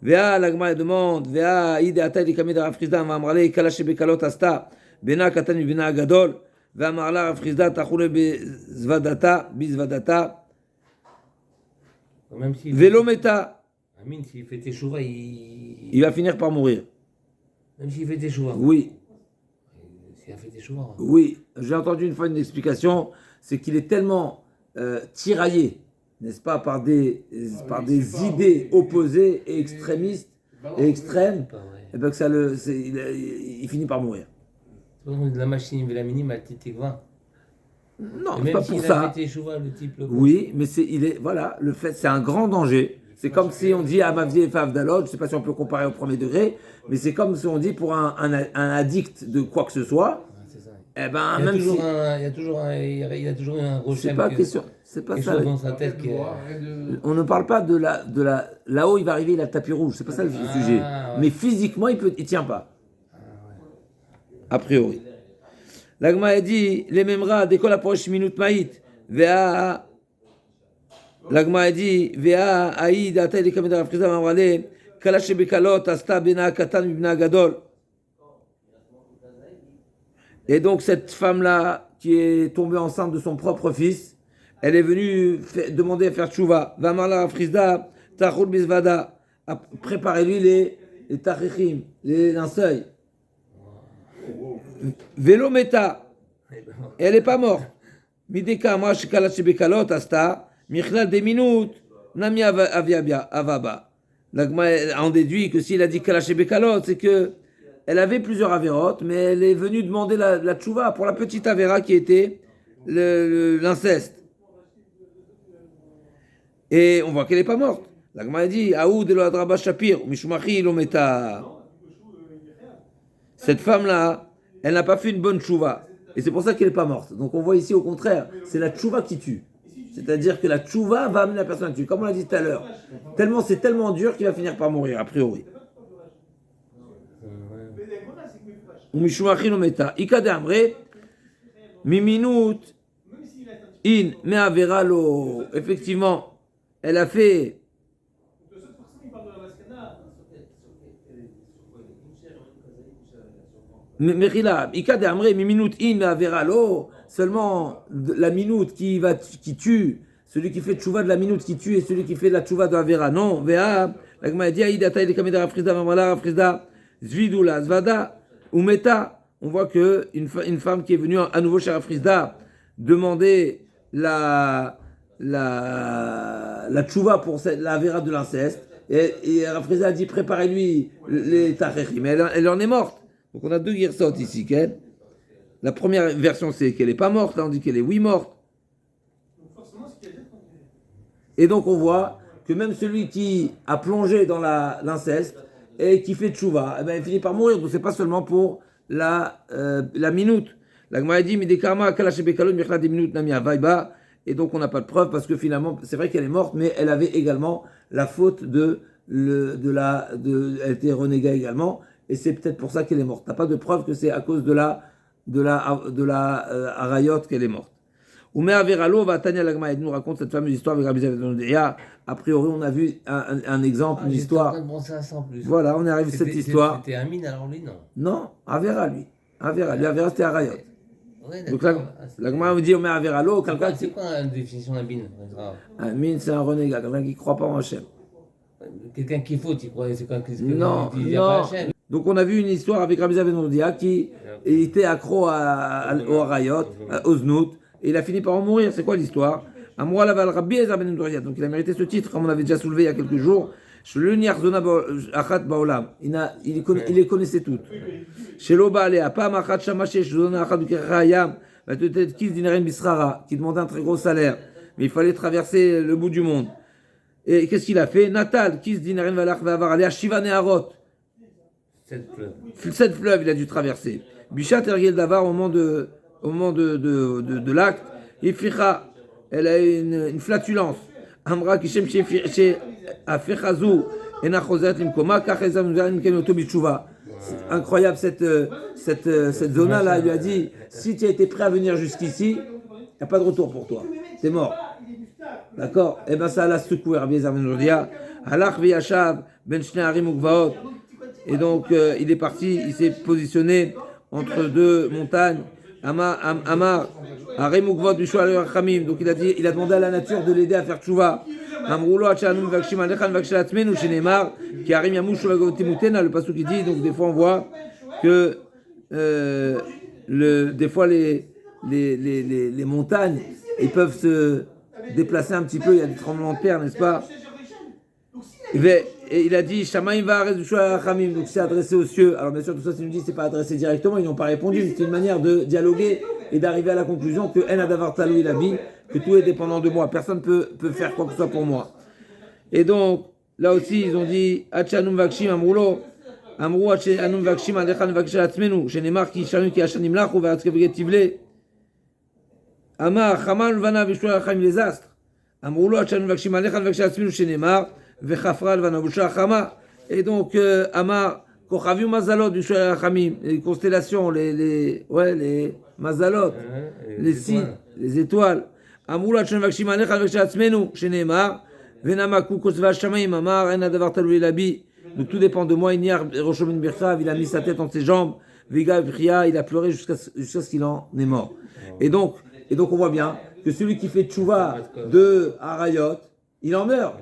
Vea l'agma demande, vea ide atay di kamid Rav Chizda v'amrale kalash bekalot asta bena katan bena gadol v'amarla Rav Chizda tachule bizvadata velo meta. Amine, s'il fait teshuva, il va finir par mourir. Même s'il fait teshuva. Oui. S'il a fait teshuva. Oui, j'ai entendu une fois une explication, c'est qu'il est tellement tiraillé, n'est-ce pas, par des idées opposées et extrémistes et extrêmes, et ben que il finit par mourir. C'est pas comme la machine la minime à Titikva. Non, c'est même pas pour s'il ça. a fait teshuva, le type le Oui, mais le fait, c'est un grand danger. C'est comme si on dit à Mavdi et Favdalot, je ne sais pas si on peut comparer au premier degré, mais c'est comme si on dit pour un addict de quoi que ce soit. C'est ça. Eh ben, Il même si. y a toujours un gros C'est pas question. C'est pas ça. dans sa tête qui est... On ne parle pas de là-haut, il va arriver, il a le tapis rouge. C'est pas ça le sujet. Ouais. Mais physiquement, il tient pas. A priori. L'agma a dit les memra d'école approche minute maït. Vea. L'agma a dit vea aïd atay de kamid Rav Chizda mamrale kalash bekalot asta bena katan bena gadol. Et donc cette femme-là qui est tombée enceinte de son propre fils, elle est venue demander à faire tchouva. Vamarla Rav Chizda tachul bizvada. Préparez-lui les tarichim, les linceuils. Vélo meta. Elle n'est pas morte. Mideka moi shikalash bekalot asta michlal des minutes nami avaba. L'agma en déduit que s'il a dit kalash bekalot, c'est que elle avait plusieurs avérotes, mais elle est venue demander la tchouva pour la petite avéra qui était l'inceste. Et on voit qu'elle n'est pas morte. La Gemara dit Aoud elo adraba shapir, mishmachi lo meta. Cette femme-là, elle n'a pas fait une bonne tchouva. Et c'est pour ça qu'elle n'est pas morte. Donc on voit ici au contraire, c'est la tchouva qui tue. C'est-à-dire que la tchouva va amener la personne à tuer. Comme on l'a dit tout à l'heure. C'est tellement dur qu'il va finir par mourir, a priori. Mishmachi lo meta. Ikade amre, miminut, in me'avera lo. Effectivement, elle a fait. Mechila, Ikade Amre, Miminut in Avera lo, seulement la minute qui tue, celui qui fait tchouva de la minute qui tue et celui qui fait la tchouva de Avera. Non, Vea, la Gemara dit Aïda Taïd Kameda Rafrizda, Mamala Rafrizda, Zvidula, Zvada, ou Meta. On voit que une femme qui est venue à nouveau chez Rafrizda demander la tchouva pour la Avera de l'inceste. Et Rafrizda a dit préparez-lui les tachechim. Elle en est morte. Donc on a deux girsotes ici. La première version c'est qu'elle n'est pas morte, là on dit qu'elle est oui morte. Et donc on voit que même celui qui a plongé dans l'inceste et qui fait tchouva, il finit par mourir. Donc c'est pas seulement pour la minute. La Gemara dit Midekarma kalashebekalo michla des minutes namia vaiba. Et donc on n'a pas de preuve parce que finalement c'est vrai qu'elle est morte, mais elle avait également la faute elle était renégée également. Et c'est peut-être pour ça qu'elle est morte. T'as pas de preuve que c'est à cause de la arayot qu'elle est morte. Omer Averalo va Tania Lagma nous raconte cette fameuse histoire avec Rabbi Zavedonodéa. A priori, on a vu un exemple, une histoire. En train de penser à ça en plus. Voilà, on est arrivé à cette histoire. C'était Amin alors lui, non? Non, Avera lui. Avera c'était arayot. Ouais, donc Lagma vous dit Omer Averalo, quelqu'un c'est quoi la définition d'Amin? Amin, c'est un renégat, quelqu'un qui ne croit pas en Hachem. Quelqu'un qui faut, tu crois, c'est quoi? Non. Donc on a vu une histoire avec Rabbi Zavedonodéa qui était accro au arayot, au znout, et il a fini par en mourir. C'est quoi l'histoire? Donc il a mérité ce titre, comme on avait déjà soulevé il y a quelques jours. Il les connaissait toutes. Qui demandait un très gros salaire, mais il fallait traverser le bout du monde. Et qu'est-ce qu'il a fait? Natal, Kis Dinaren Valach Vavar, aller à Shiva Neharot. 7 fleuves, il a dû traverser. Bishat Ergel Davar, au moment de l'acte, Ifricha, elle a une flatulence. Amra Kishem chez Afechazou, Enachozat Limkoma, Kachezam Zarim Kenoto Bichouva. Incroyable cette zone-là, il lui a dit si tu as été prêt à venir jusqu'ici, il n'y a pas de retour pour toi. T'es mort. D'accord? Et bien ça l'a secoué, Rabbi Zavedonodéa. Halach v'yashav ben shnei harim ugvaot. Et donc il est parti, il s'est positionné entre deux montagnes. Amar harim ugvaot b'shua rachamim. Donc il a demandé à la nature de l'aider à faire tchouva. Amroulo achanum vakshim alechan vakshel atzmenu shenemar ki harim yamushu lagotimutena. Le pasuk qui dit, donc des fois on voit que des fois les montagnes ils peuvent se déplacer un petit peu, il y a des tremblements de terre, n'est-ce pas? Et il a dit Shamaim va'aretz b'shua rachamim, donc c'est adressé aux cieux. Alors bien sûr tout ça, c'est nous dit c'est pas adressé directement, ils n'ont pas répondu, mais c'est une manière de dialoguer et d'arriver à la conclusion que en adavar talui labi, que tout est dépendant de moi, personne peut faire quoi que ce soit pour moi. Et donc là aussi ils ont dit Achanum vakshim amrulo amru achanum vakshim alechan vakshel atzmenu shenemar ki shanim ki ashanim lachu va'aretz kevget tivle Amar Chaman Lvana Vishua Chaim les astres. Amroulo Achanum Vakshim Alechan Vakshel Atzmenu Shenemar Vechafra Lvana Vishua Chama. Et donc Amar Kochaviu Mazalot Vishua Chamim, les constellations, les Mazalot, les signes, les étoiles. Amroulo Achanum Vakshim Alechan Vakshel Atzmenu Shenemar Venamaku Kosva Shamaim Amar En Adavar Talui Labi. Donc tout dépend de moi. Inyar Roshomin Birchav, il a mis sa tête entre ses jambes. Viga Bria, il a pleuré jusqu'à ce qu'il en est mort. Et donc on voit bien que celui qui fait tchouva de Arayot, il en meurt.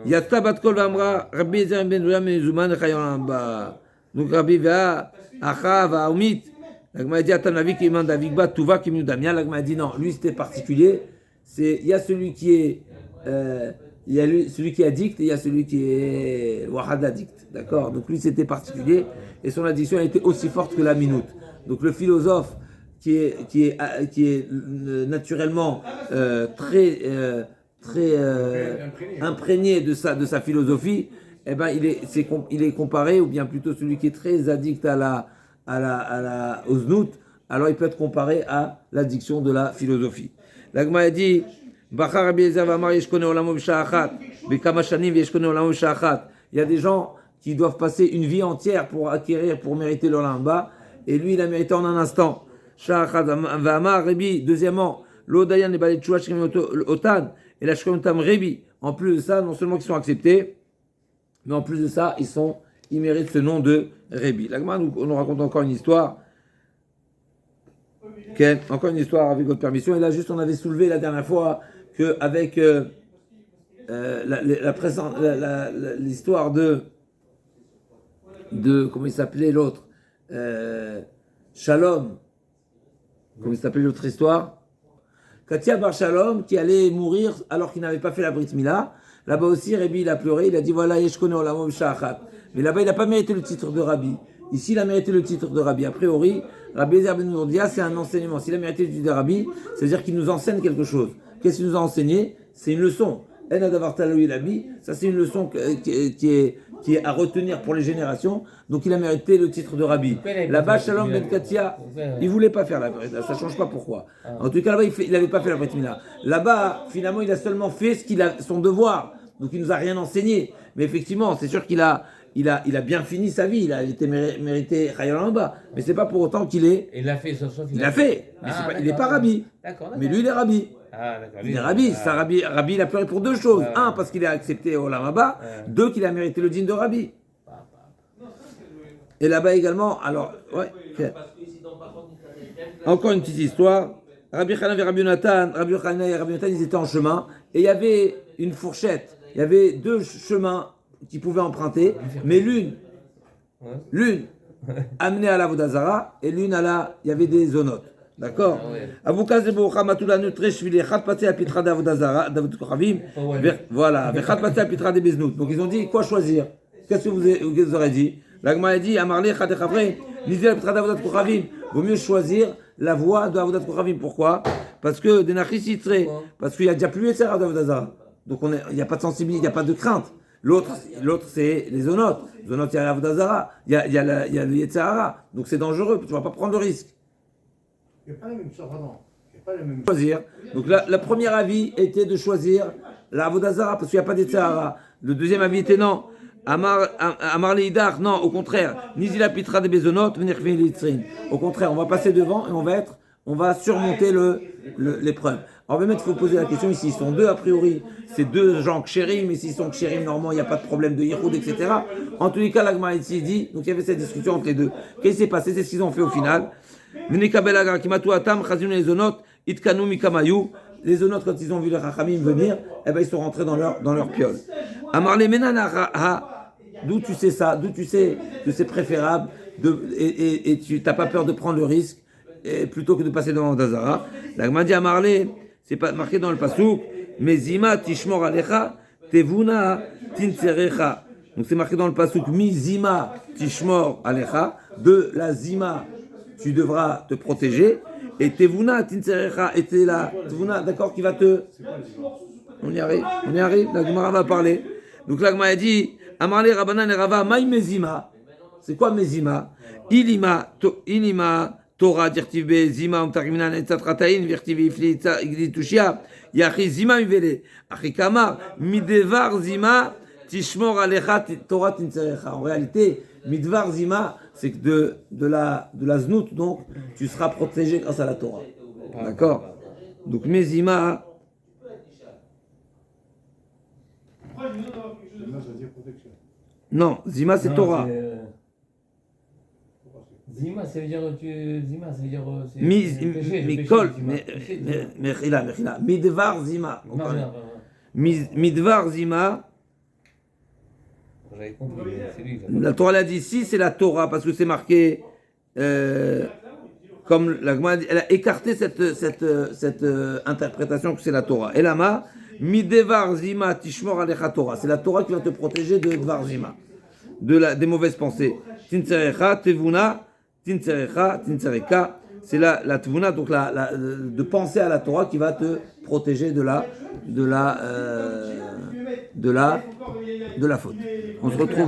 Yatta bat kol v'amra Rabbi Ezer ben Zoya mezuman chayon ba. Donc Rabbi va acha va omit. La Gemara dit Atanavi qui manda vigba tuva qui miudamia. La Gemara dit non, lui c'était particulier. Il y a celui qui est il y a celui qui addict et il y a celui qui est wahad addict. D'accord? Donc lui, c'était particulier et son addiction a été aussi forte que la minute. Donc le philosophe qui est naturellement très imprégné de sa philosophie, eh ben il est comparé, ou bien plutôt celui qui est très addict au znout, alors il peut être comparé à l'addiction de la philosophie. L'Agma a dit, il y a des gens qui doivent passer une vie entière pour acquérir, pour mériter l'Olam Haba, et lui il a mérité en un instant. Deuxièmement, l'Odayan et Baletchua Otan et la Shkonotam Rebi. En plus de ça, non seulement ils sont acceptés, mais en plus de ça, ils méritent ce nom de Rebi. L'Agma nous raconte encore une histoire. Okay. Encore une histoire avec votre permission. Et là, juste, on avait soulevé la dernière fois qu'avec l'histoire de comment il s'appelait l'autre Shalom. Comment il s'appelait l'autre histoire? Katia Bar Shalom, qui allait mourir alors qu'il n'avait pas fait la Brit Mila. Là-bas aussi, Rabbi, il a pleuré, il a dit voilà, Yeshkone Olamom Sha'achat. Mais là-bas, il n'a pas mérité le titre de Rabbi. Ici, il a mérité le titre de Rabbi. A priori, Rabbi Ezer Ben Nourdia, c'est un enseignement. S'il a mérité le titre de Rabbi, c'est-à-dire qu'il nous enseigne quelque chose. Qu'est-ce qu'il nous a enseigné? C'est une leçon. En Adavar Taloui Rabbi, ça c'est une leçon qui est à retenir pour les générations. Donc il a mérité le titre de Rabbi. Là-bas, Shalom Ben Katia, il voulait pas faire la Brit Mila. Ça change pas pourquoi. En tout cas, là-bas, il n'avait pas fait la Brit Mila. Là-bas, finalement, il a seulement fait son devoir. Donc il nous a rien enseigné. Mais effectivement, c'est sûr qu'il a bien fini sa vie. Il a été mérité Chayal en bas. Mais c'est pas pour autant qu'il est. Il l'a fait, sauf il l'a fait. Mais il n'est pas Rabbi. D'accord. Mais lui, il est Rabbi. Ah, d'accord. Il est Rabbi. Rabbi, il a pleuré pour deux choses. Un, parce qu'il a accepté Olam Haba. Deux, qu'il a mérité le digne de Rabbi. Et là-bas également, alors, ouais. Okay. Encore une petite histoire. Rabbi Chanan et Rabbi Yonatan, ils étaient en chemin. Et il y avait une fourchette. Il y avait deux chemins qu'ils pouvaient emprunter. Mais l'une amenait à la Vodazara et l'une il y avait des zonotes. D'accord. Avukaz de Boucha Matula Nutre Shvili Khat Patsé Apitra d'Avodazara, David Kochavim. Voilà. Khat Patsé Apitra de Beznout. Donc ils ont dit quoi choisir? Qu'est-ce que vous aurez dit? L'Agma a dit Amarle Khat Echavre, Nizil Apitra d'Avodat Kochavim. Vaut mieux choisir la voie de Avodat Kochavim. Pourquoi? Parce que Denachis Yitzre, parce qu'il y a déjà plus Yetzer à Davodazara. Donc il n'y a pas de sensibilité, il n'y a pas de crainte. L'autre c'est les zonotes. Zonotes, il y a l'Avodazara, il y a le Yetzirah. Donc c'est dangereux, tu ne vas pas prendre le risque. Il n'y a pas la même chose, pardon. Il n'y a pas le même choisir. Donc la première avis était de choisir l'Avodazara parce qu'il n'y a pas d'Yetzirah. Le deuxième avis était non. Amar Leidar, non, au contraire. Nizila Pitra de Bezonot, venir Litzrin. Au contraire, on va passer devant et on va surmonter l'épreuve. Alors, il faut poser la question ici. Ils sont deux, a priori. C'est deux gens kshérim, mais s'ils sont kshérim, normalement, il n'y a pas de problème de yiroud, etc. En tous les cas, l'Agma ici dit, donc il y avait cette discussion entre les deux. Qu'est-ce qui s'est passé? C'est ce qu'ils ont fait au final. Les zonotes, quand ils ont vu les rachamim venir, eh ben, ils sont rentrés dans leur piole. Amar le menana, d'où tu sais ça? D'où tu sais que c'est préférable et tu n'as pas peur de prendre le risque plutôt que de passer devant Dazara? L'Agma dit Amarle, c'est pas marqué dans le pasouk, mais zima tishmor alecha, tevuna tinserecha. Donc c'est marqué dans le pasouk, mi zima tishmor alecha, de la zima, tu devras te protéger, et tevuna tinserecha, et t'es là, tevuna, d'accord, qui va te. On y arrive, la Gemara va parler. Donc la Gemara a dit, Amarle Rabanan et Rava, maï mezima. C'est quoi mezima? Ilima Torah dirtive zima umtariminan etzatratain virtive ifli igditushia yachi zima mivele achikamar midvar zima tishmor alecha Torah tinserecha. En réalité, midvar zima, c'est que de la znout, donc tu seras protégé grâce à la Torah. D'accord? Donc mezima. Zima, ça veut dire protection. Non, zima c'est Torah. Zima, ça veut dire. Mikol, mechila. Midvar zima. Midvar zima. J'avais compris, c'est lui. La Torah l'a dit ici, c'est la Torah, parce que c'est marqué. Comme la Gemara, elle a écarté cette interprétation que c'est la Torah. Et lama, Midevar zima tishmor alecha Torah. C'est la Torah qui va te protéger de dvar zima, des mauvaises pensées. Tinserecha tevuna, tinserecha, tinsereka. C'est la tevuna, donc de penser à la Torah qui va te protéger de la faute. On se retrouve.